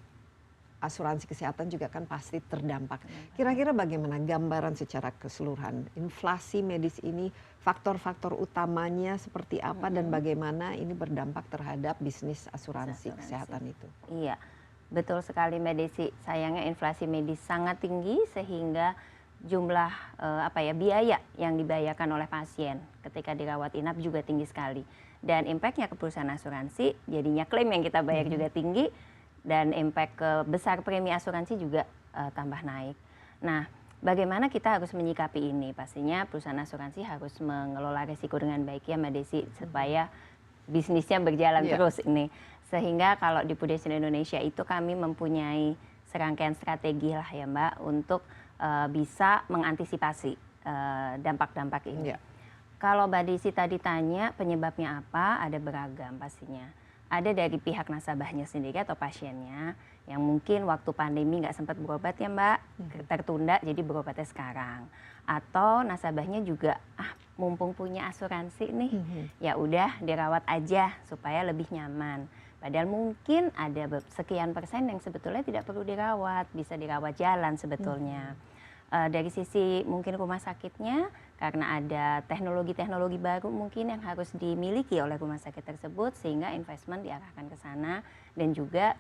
asuransi kesehatan juga kan pasti terdampak. Kira-kira bagaimana gambaran secara keseluruhan inflasi medis ini, faktor-faktor utamanya seperti apa dan bagaimana ini berdampak terhadap bisnis asuransi kesehatan itu? Iya, betul sekali Mbak Desi. Sayangnya inflasi medis sangat tinggi sehingga jumlah biaya yang dibayarkan oleh pasien ketika dirawat inap juga tinggi sekali. Dan impact-nya ke perusahaan asuransi, jadinya klaim yang kita bayar juga tinggi, dan impact ke besar premi asuransi juga tambah naik. Nah, bagaimana kita harus menyikapi ini? Pastinya perusahaan asuransi harus mengelola risiko dengan baik ya Mbak Desi, supaya bisnisnya berjalan terus ini. Sehingga kalau di Prudential Indonesia itu kami mempunyai serangkaian strategi lah ya Mbak untuk bisa mengantisipasi dampak-dampak ini. Kalau Mbak Desi tadi tanya penyebabnya apa, ada beragam pastinya. Ada dari pihak nasabahnya sendiri atau pasiennya yang mungkin waktu pandemi nggak sempat berobat ya Mbak, tertunda jadi berobatnya sekarang. Atau nasabahnya juga mumpung punya asuransi nih, ya udah dirawat aja supaya lebih nyaman. Padahal mungkin ada sekian persen yang sebetulnya tidak perlu dirawat, bisa dirawat jalan sebetulnya. Dari sisi mungkin rumah sakitnya, karena ada teknologi-teknologi baru mungkin yang harus dimiliki oleh rumah sakit tersebut, sehingga investment diarahkan ke sana dan juga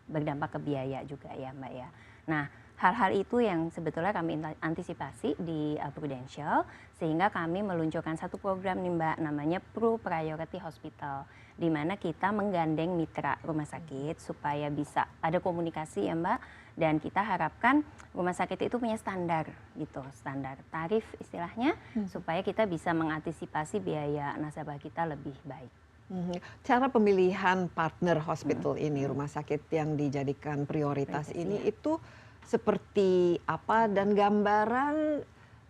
berdampak ke biaya juga ya Mbak ya. Nah, hal-hal itu yang sebetulnya kami antisipasi di Prudential, sehingga kami meluncurkan satu program nih Mbak, namanya Pro Priority Hospital, di mana kita menggandeng mitra rumah sakit supaya bisa ada komunikasi ya Mbak, dan kita harapkan rumah sakit itu punya standar gitu, standar tarif istilahnya, supaya kita bisa mengantisipasi biaya nasabah kita lebih baik. Cara pemilihan partner hospital ini, rumah sakit yang dijadikan prioritas ini, itu seperti apa dan gambaran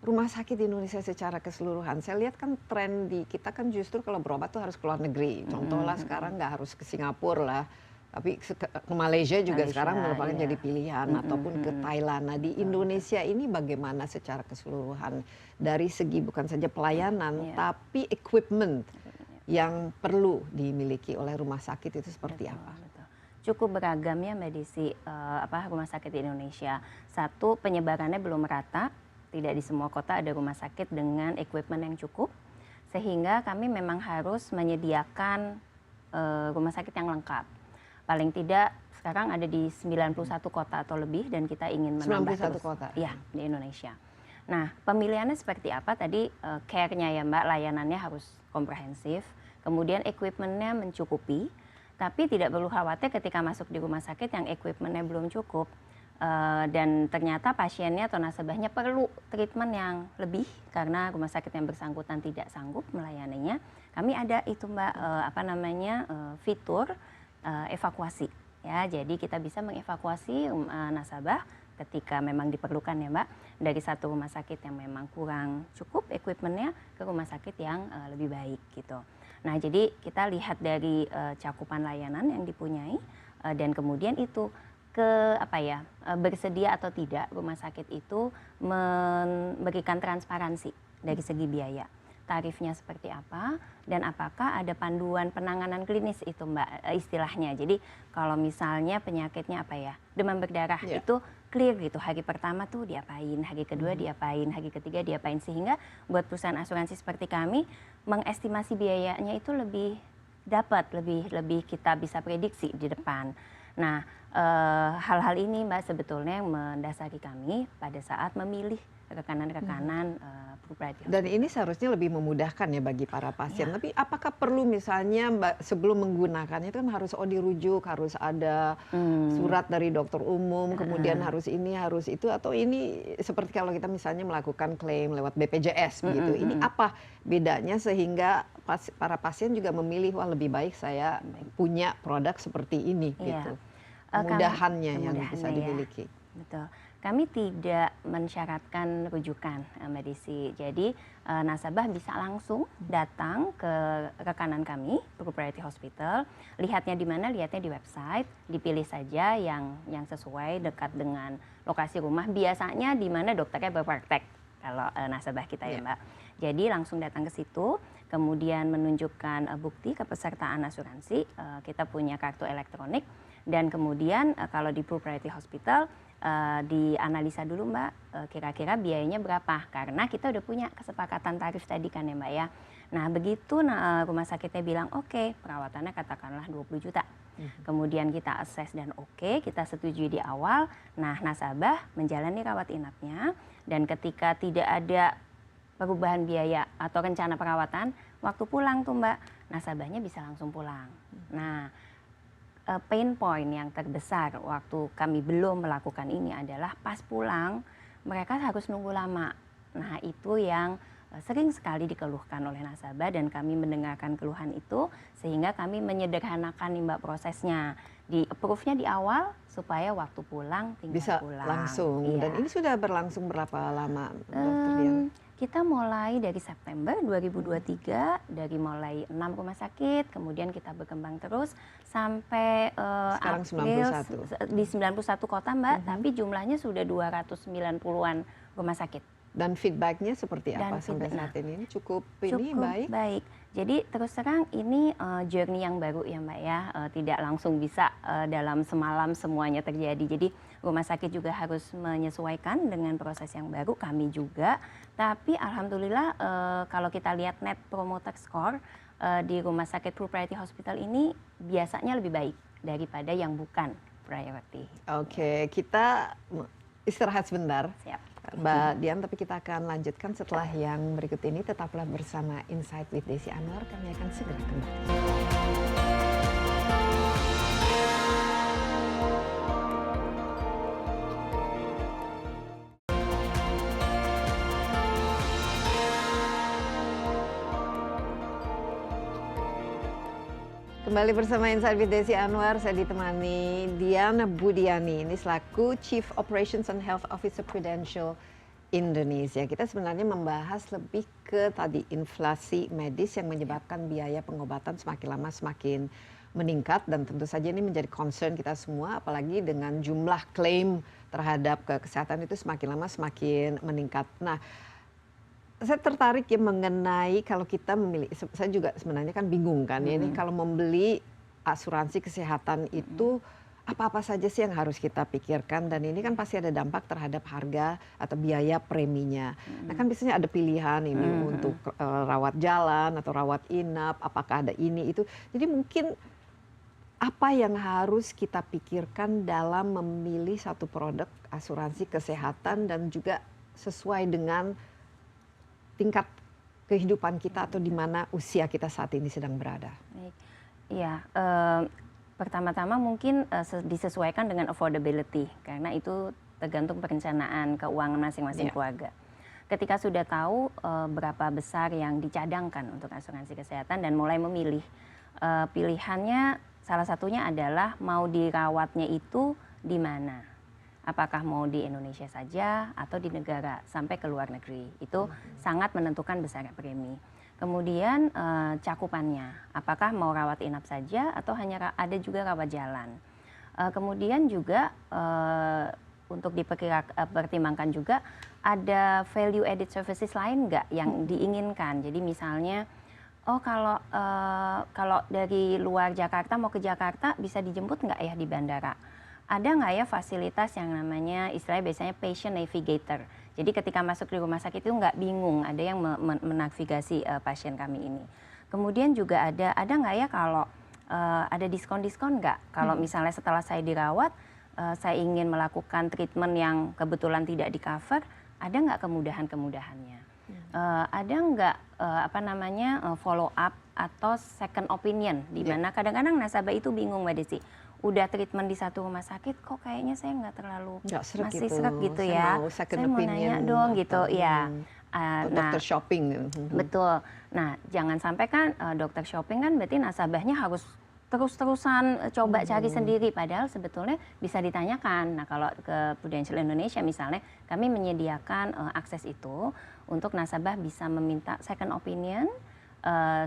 rumah sakit di Indonesia secara keseluruhan? Saya lihat kan tren di kita kan justru kalau berobat tuh harus ke luar negeri. Contohlah sekarang nggak harus ke Singapura lah, tapi ke Malaysia juga sekarang merupakan jadi pilihan, ataupun ke Thailand. Nah di Indonesia ini bagaimana secara keseluruhan dari segi bukan saja pelayanan, tapi equipment yang perlu dimiliki oleh rumah sakit itu seperti apa? Cukup beragam ya Mbak Desi, rumah sakit di Indonesia. Satu, penyebarannya belum merata, tidak di semua kota ada rumah sakit dengan equipment yang cukup, sehingga kami memang harus menyediakan rumah sakit yang lengkap. Paling tidak sekarang ada di 91 kota atau lebih, dan kita ingin menambah 91 terus. kota? Ya, di Indonesia. Nah, pemilihannya seperti apa? Tadi care-nya ya Mbak, layanannya harus komprehensif, kemudian equipment-nya mencukupi, tapi tidak perlu khawatir ketika masuk di rumah sakit yang equipment-nya belum cukup. Dan ternyata pasiennya atau nasabahnya perlu treatment yang lebih karena rumah sakit yang bersangkutan tidak sanggup melayaninya. Kami ada itu Mbak fitur evakuasi ya. Jadi kita bisa mengevakuasi nasabah ketika memang diperlukan ya Mbak dari satu rumah sakit yang memang kurang cukup equipmentnya ke rumah sakit yang lebih baik gitu. Nah jadi kita lihat dari cakupan layanan yang dipunyai dan kemudian itu bersedia atau tidak rumah sakit itu memberikan transparansi dari segi biaya. Tarifnya seperti apa dan apakah ada panduan penanganan klinis itu Mbak istilahnya. Jadi kalau misalnya penyakitnya demam berdarah itu clear gitu. Hari pertama tuh diapain, hari kedua diapain, hari ketiga diapain, sehingga buat perusahaan asuransi seperti kami mengestimasi biayanya itu lebih lebih kita bisa prediksi di depan. Nah, hal-hal ini Mbak sebetulnya yang mendasari kami pada saat memilih rekanan-rekanan property hospital. Dan ini seharusnya lebih memudahkan ya bagi para pasien. Tapi apakah perlu misalnya Mbak sebelum menggunakannya itu kan harus dirujuk, harus ada surat dari dokter umum, kemudian harus ini, harus itu, atau ini seperti kalau kita misalnya melakukan klaim lewat BPJS begitu. Ini apa bedanya sehingga para pasien juga memilih wah lebih baik saya punya produk seperti ini gitu. Kemudahannya yang bisa dimiliki. Betul. Kami tidak mensyaratkan rujukan Mbak Desi. Jadi nasabah bisa langsung datang ke rekanan kami, Property Hospital. Lihatnya di mana? Lihatnya di website. Dipilih saja yang sesuai dekat dengan lokasi rumah. Biasanya di mana dokternya berpraktek kalau nasabah kita ya Mbak. Jadi langsung datang ke situ. Kemudian menunjukkan bukti kepesertaan asuransi. Kita punya kartu elektronik. Dan kemudian kalau di Property Hospital dianalisa dulu Mbak kira-kira biayanya berapa, karena kita udah punya kesepakatan tarif tadi kan ya Mbak ya. Nah begitu rumah sakitnya bilang oke, perawatannya katakanlah 20 juta. Kemudian kita assess dan oke, kita setujui di awal. Nah nasabah menjalani rawat inapnya dan ketika tidak ada perubahan biaya atau rencana perawatan, waktu pulang tuh Mbak nasabahnya bisa langsung pulang. Nah pain point yang terbesar waktu kami belum melakukan ini adalah pas pulang mereka harus nunggu lama. Nah itu yang sering sekali dikeluhkan oleh nasabah dan kami mendengarkan keluhan itu sehingga kami menyederhanakan nih Mbak prosesnya. Di approve-nya di awal supaya waktu pulang tinggal bisa pulang. Langsung. Iya. Dan ini sudah berlangsung berapa lama Dokter Dian? Kita mulai dari September 2023, dari mulai 6 rumah sakit, kemudian kita berkembang terus sampai sekarang April 91. Di 91 kota Mbak, tapi jumlahnya sudah 290-an rumah sakit. Dan feedbacknya seperti apa sampai saat ini? Cukup baik? Jadi terus terang ini journey yang baru ya Mbak ya, tidak langsung bisa dalam semalam semuanya terjadi. Jadi rumah sakit juga harus menyesuaikan dengan proses yang baru, kami juga. Tapi alhamdulillah kalau kita lihat Net Promoter Score di rumah sakit Property Hospital ini biasanya lebih baik daripada yang bukan priority. Oke, kita istirahat sebentar. Siap. Mbak Dian, tapi kita akan lanjutkan setelah yang berikut ini. Tetaplah bersama Insight with Desi Anwar, kami akan segera kembali. Kembali bersama Insight with Desi Anwar, saya ditemani Dian Budiani, ini selaku Chief Operations and Health Officer Prudential Indonesia. Kita sebenarnya membahas lebih ke tadi inflasi medis yang menyebabkan biaya pengobatan semakin lama semakin meningkat, dan tentu saja ini menjadi concern kita semua, apalagi dengan jumlah klaim terhadap kesehatan itu semakin lama semakin meningkat. Nah, saya tertarik ya mengenai kalau kita memilih, saya juga sebenarnya kan bingung kan ya, ini kalau membeli asuransi kesehatan itu apa-apa saja sih yang harus kita pikirkan, dan ini kan pasti ada dampak terhadap harga atau biaya preminya. Nah kan biasanya ada pilihan ini untuk rawat jalan atau rawat inap, apakah ada ini itu. Jadi mungkin apa yang harus kita pikirkan dalam memilih satu produk asuransi kesehatan dan juga sesuai dengan tingkat kehidupan kita atau di mana usia kita saat ini sedang berada? Baik. Iya, pertama-tama mungkin disesuaikan dengan affordability karena itu tergantung perencanaan keuangan masing-masing keluarga. Ketika sudah tahu berapa besar yang dicadangkan untuk asuransi kesehatan dan mulai memilih, pilihannya salah satunya adalah mau dirawatnya itu di mana. Apakah mau di Indonesia saja atau di negara sampai ke luar negeri. Itu sangat menentukan besarnya premi. Kemudian cakupannya, apakah mau rawat inap saja atau hanya ada juga rawat jalan. Kemudian juga untuk dipertimbangkan juga ada value added services lain nggak yang diinginkan. Jadi misalnya, kalau dari luar Jakarta mau ke Jakarta bisa dijemput nggak ya di bandara? Ada nggak ya fasilitas yang namanya istilahnya biasanya patient navigator. Jadi ketika masuk di rumah sakit itu nggak bingung, ada yang menavigasi pasien kami ini. Kemudian juga ada nggak ya kalau ada diskon-diskon nggak? Kalau misalnya setelah saya dirawat, saya ingin melakukan treatment yang kebetulan tidak di-cover, ada nggak kemudahan-kemudahannya? Ada nggak follow up atau second opinion, di mana kadang-kadang nasabah itu bingung Mbak Desi. Udah treatment di satu rumah sakit, kok kayaknya saya nggak terlalu masih seret gitu ya. Saya mau nanya dong gitu, ya. Dokter shopping. Betul. Nah, jangan sampai kan dokter shopping kan berarti nasabahnya harus terus-terusan coba cari sendiri, padahal sebetulnya bisa ditanyakan. Nah, kalau ke Prudential Indonesia misalnya, kami menyediakan akses itu untuk nasabah bisa meminta second opinion,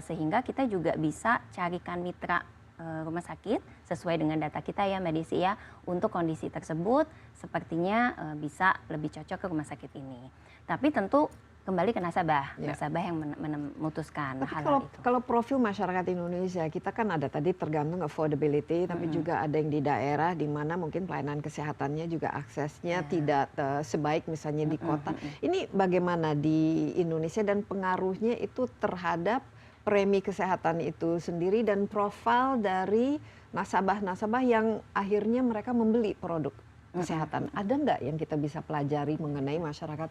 sehingga kita juga bisa carikan mitra rumah sakit sesuai dengan data kita ya Mbak Desi ya, untuk kondisi tersebut sepertinya bisa lebih cocok ke rumah sakit ini. Tapi tentu kembali ke nasabah yang memutuskan hal itu. Kalau profil masyarakat Indonesia, kita kan ada tadi tergantung affordability, tapi juga ada yang di daerah di mana mungkin pelayanan kesehatannya juga aksesnya tidak sebaik misalnya di kota. Ini bagaimana di Indonesia dan pengaruhnya itu terhadap premi kesehatan itu sendiri dan profil dari nasabah-nasabah yang akhirnya mereka membeli produk kesehatan. Ada nggak yang kita bisa pelajari mengenai masyarakat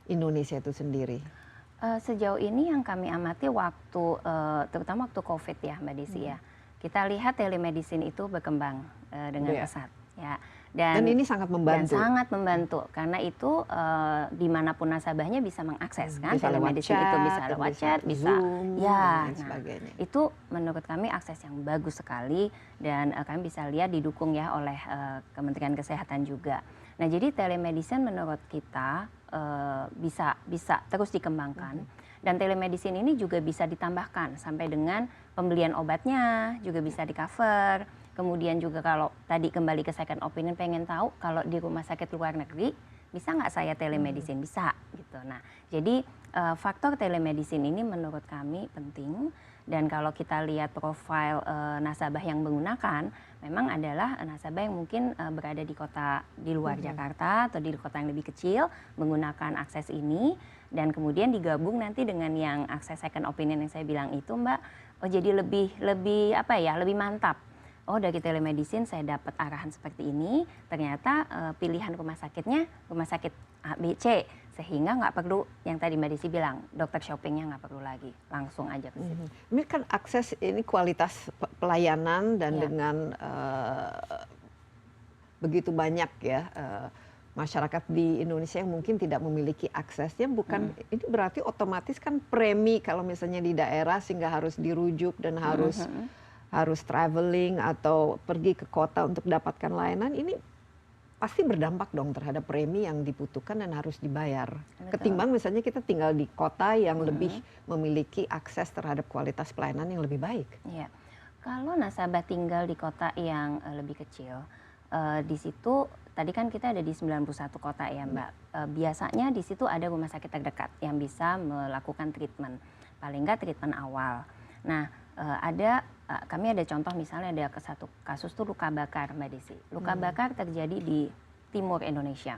Indonesia itu sendiri? Sejauh ini yang kami amati terutama waktu COVID ya Mbak Desi ya, kita lihat telemedicine itu berkembang dengan pesat ya. Dan ini sangat membantu. Dan sangat membantu karena itu dimanapun nasabahnya bisa mengakses kan telemedicine itu, bisa lewat chat, bisa Zoom, ya. dan sebagainya. Itu menurut kami akses yang bagus sekali dan kami bisa lihat didukung ya oleh Kementerian Kesehatan juga. Nah, jadi telemedicine menurut kita bisa terus dikembangkan dan telemedicine ini juga bisa ditambahkan sampai dengan pembelian obatnya juga bisa di-cover. Kemudian juga kalau tadi kembali ke second opinion, pengen tahu kalau di rumah sakit luar negeri bisa nggak saya telemedicine? Bisa gitu. Nah, jadi faktor telemedicine ini menurut kami penting. Dan kalau kita lihat profil nasabah yang menggunakan, memang adalah nasabah yang mungkin berada di kota di luar Jakarta atau di kota yang lebih kecil menggunakan akses ini, dan kemudian digabung nanti dengan yang akses second opinion yang saya bilang itu Mbak, jadi lebih mantap. Oh, dari telemedicine saya dapat arahan seperti ini, ternyata pilihan rumah sakitnya rumah sakit A, B, C, sehingga nggak perlu yang tadi Mbak Desi bilang, dokter shoppingnya nggak perlu lagi, langsung aja ke situ. Ini kan akses, ini kualitas pelayanan dan dengan begitu banyak ya masyarakat di Indonesia yang mungkin tidak memiliki aksesnya, bukan ini berarti otomatis kan premi kalau misalnya di daerah sehingga harus dirujuk dan harus traveling atau pergi ke kota untuk dapatkan layanan, ini pasti berdampak dong terhadap premi yang dibutuhkan dan harus dibayar. Betul. Ketimbang misalnya kita tinggal di kota yang lebih memiliki akses terhadap kualitas pelayanan yang lebih baik. Iya. Kalau nasabah tinggal di kota yang lebih kecil, di situ tadi kan kita ada di 91 kota ya Mbak. Biasanya di situ ada rumah sakit terdekat yang bisa melakukan treatment, paling nggak treatment awal. Nah, kami ada contoh misalnya ada satu kasus tuh luka bakar Mbak Desi. Luka bakar terjadi di timur Indonesia.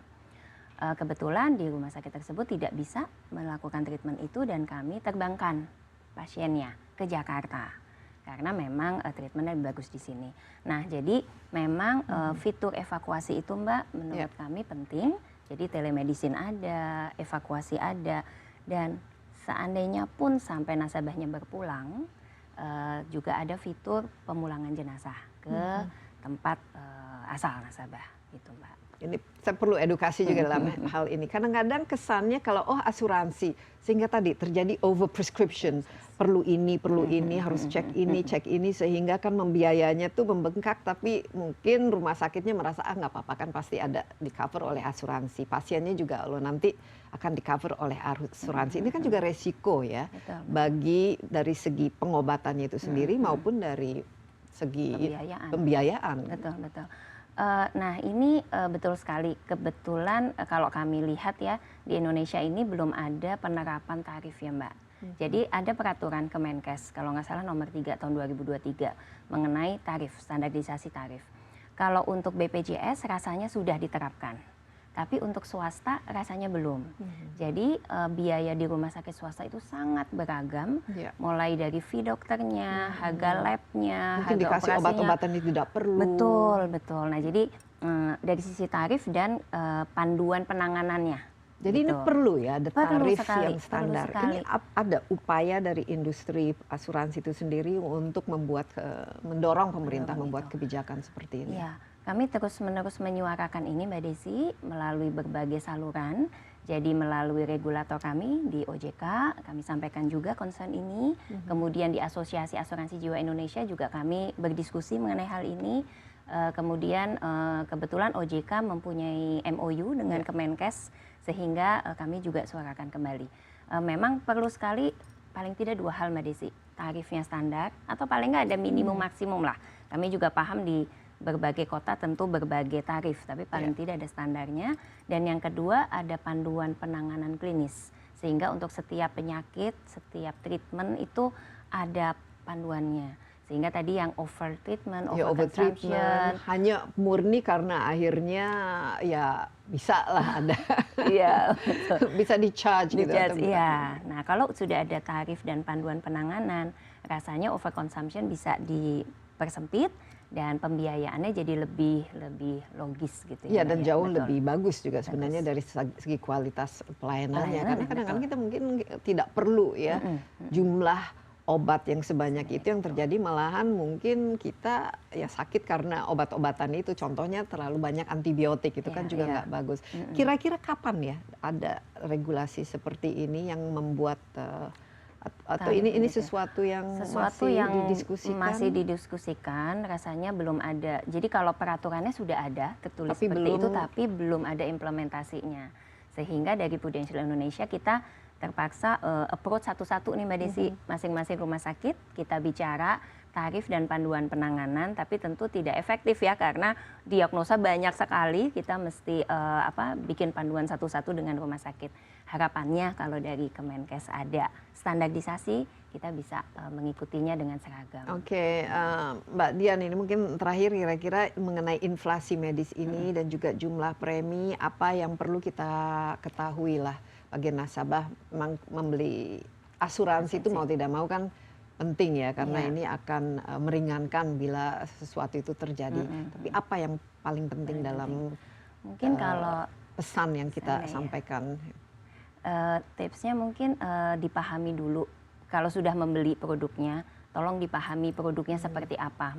Kebetulan di rumah sakit tersebut tidak bisa melakukan treatment itu dan kami terbangkan pasiennya ke Jakarta. Karena memang treatmentnya bagus di sini. Nah, jadi memang fitur evakuasi itu Mbak menurut kami penting. Jadi telemedicine ada, evakuasi ada, dan seandainya pun sampai nasabahnya berpulang, juga ada fitur pemulangan jenazah ke tempat asal nasabah, gitu Mbak. Ini saya perlu edukasi juga dalam hal ini. Kadang-kadang kesannya kalau asuransi, sehingga tadi terjadi over prescription, perlu ini, harus cek ini, sehingga kan membiayanya tuh membengkak, tapi mungkin rumah sakitnya merasa nggak apa-apa kan pasti ada di cover oleh asuransi. Pasiennya juga lo nanti akan di cover oleh asuransi. Ini kan juga resiko ya, bagi dari segi pengobatannya itu sendiri maupun dari segi pembiayaan. Betul, betul. Nah ini betul sekali. Kebetulan kalau kami lihat ya, di Indonesia ini belum ada penerapan tarif ya Mbak. Jadi ada peraturan Kemenkes, kalau nggak salah nomor 3 tahun 2023 mengenai tarif, standarisasi tarif. Kalau untuk BPJS rasanya sudah diterapkan, tapi untuk swasta rasanya belum. Jadi biaya di rumah sakit swasta itu sangat beragam, mulai dari fee dokternya, harga labnya, mungkin harga dikasih operasinya. Obat-obatan yang tidak perlu. Betul, betul. Nah jadi dari sisi tarif dan panduan penanganannya. Jadi gitu. ini perlu ya, ada tarif sekali, yang standar. sekali. Ini ada upaya dari industri asuransi itu sendiri untuk mendorong pemerintah membuat kebijakan seperti ini. Ya, kami terus-menerus menyuarakan ini Mbak Desi melalui berbagai saluran. Jadi melalui regulator kami di OJK, kami sampaikan juga concern ini. Kemudian di Asosiasi Asuransi Jiwa Indonesia juga kami berdiskusi mengenai hal ini. Kemudian kebetulan OJK mempunyai MOU dengan Kemenkes, sehingga kami juga suarakan kembali. Memang perlu sekali paling tidak 2 hal Mbak Desi, tarifnya standar atau paling nggak ada minimum maksimum lah. Kami juga paham di berbagai kota tentu berbagai tarif, tapi paling tidak ada standarnya. Dan yang kedua ada panduan penanganan klinis, sehingga untuk setiap penyakit, setiap treatment itu ada panduannya. Sehingga tadi yang over treatment, over consumption, hanya murni karena akhirnya ya bisa lah ada, bisa di-charge gitu. Iya. Nah kalau sudah ada tarif dan panduan penanganan, rasanya over consumption bisa dipersempit dan pembiayaannya jadi lebih logis gitu ya. Dan jauh lebih bagus juga sebenarnya dari segi kualitas pelayanannya. Karena kadang-kadang kita mungkin tidak perlu ya jumlah obat yang sebanyak itu, yang terjadi malahan mungkin kita ya sakit karena obat-obatan itu, contohnya terlalu banyak antibiotik, itu kan juga nggak bagus. Kira-kira kapan ya ada regulasi seperti ini yang membuat atau ini sesuatu yang masih didiskusikan, rasanya belum ada. Jadi kalau peraturannya sudah ada tertulis seperti itu, tapi belum ada implementasinya. Sehingga dari Prudential Indonesia kita terpaksa approach satu-satu nih Mbak Desi, masing-masing rumah sakit kita bicara tarif dan panduan penanganan, tapi tentu tidak efektif ya karena diagnosa banyak sekali, kita mesti bikin panduan satu-satu dengan rumah sakit. Harapannya kalau dari Kemenkes ada standarisasi, kita bisa mengikutinya dengan seragam. Oke, Mbak Dian, ini mungkin terakhir kira-kira mengenai inflasi medis ini dan juga jumlah premi, apa yang perlu kita ketahui lah bagi nasabah membeli asuransi itu mau tidak mau kan penting ya, karena ini akan meringankan bila sesuatu itu terjadi. Tapi apa yang paling penting dalam mungkin kalau pesan yang kita sampaikan? Tipsnya mungkin dipahami dulu. Kalau sudah membeli produknya, tolong dipahami produknya seperti apa,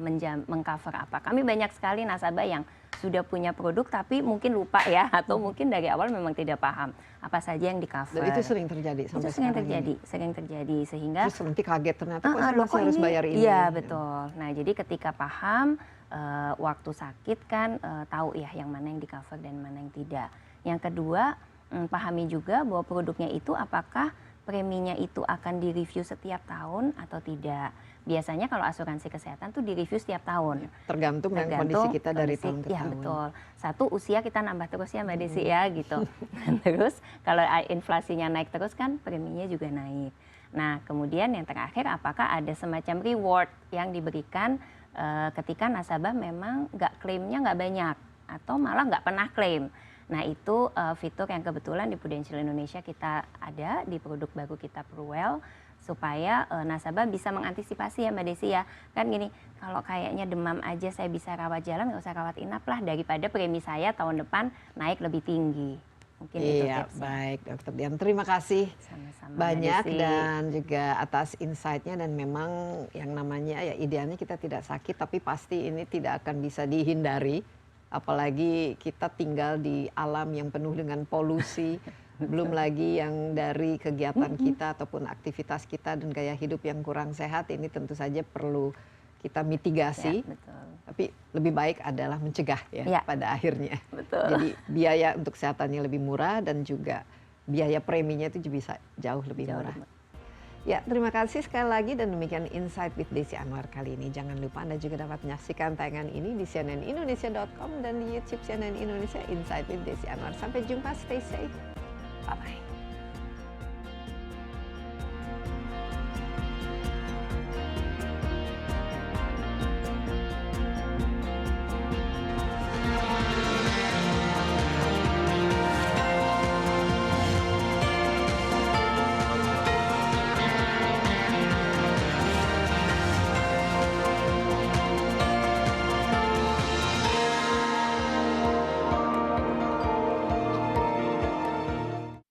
mengcover apa. Kami banyak sekali nasabah yang sudah punya produk tapi mungkin lupa ya, atau mungkin dari awal memang tidak paham apa saja yang di-cover. Dan itu sering terjadi sampai sekarang. Sering terjadi sehingga terus nanti kaget ternyata kok saya masih harus bayar ini. Iya, betul. Nah, jadi ketika paham waktu sakit kan tahu ya yang mana yang di-cover dan mana yang tidak. Yang kedua, pahami juga bahwa produknya itu apakah preminya itu akan direview setiap tahun atau tidak. Biasanya kalau asuransi kesehatan tuh direview setiap tahun. Tergantung dengan kondisi kita dari tahun ke tahun. Ya betul. Satu, usia kita nambah terus ya Mbak Desi ya gitu. Terus kalau inflasinya naik terus kan preminya juga naik. Nah kemudian yang terakhir, apakah ada semacam reward yang diberikan ketika nasabah memang klaimnya nggak banyak atau malah nggak pernah klaim. Nah itu fitur yang kebetulan di Prudential Indonesia kita ada di produk baru kita Pruwell, supaya nasabah bisa mengantisipasi ya Mbak Desi ya. Kan gini, kalau kayaknya demam aja saya bisa rawat jalan, nggak usah rawat inap lah, daripada premi saya tahun depan naik lebih tinggi Mungkin itu Iya, tipsnya. baik Dokter Dian. Terima kasih Sama-sama, banyak Mbak Desi. dan juga atas insight-nya, dan memang yang namanya ya idealnya kita tidak sakit, tapi pasti ini tidak akan bisa dihindari. Apalagi kita tinggal di alam yang penuh dengan polusi, belum lagi yang dari kegiatan kita ataupun aktivitas kita dan gaya hidup yang kurang sehat, ini tentu saja perlu kita mitigasi. Ya, betul. Tapi lebih baik adalah mencegah ya, Ya. pada akhirnya. Betul. Jadi biaya untuk kesehatannya lebih murah dan juga biaya preminya itu bisa jauh lebih Jauh murah. lebih- Ya, terima kasih sekali lagi dan demikian Insight with Desi Anwar kali ini. Jangan lupa Anda juga dapat menyaksikan tayangan ini di cnnindonesia.com dan di YouTube CNN Indonesia Insight with Desi Anwar. Sampai jumpa, stay safe. Bye-bye.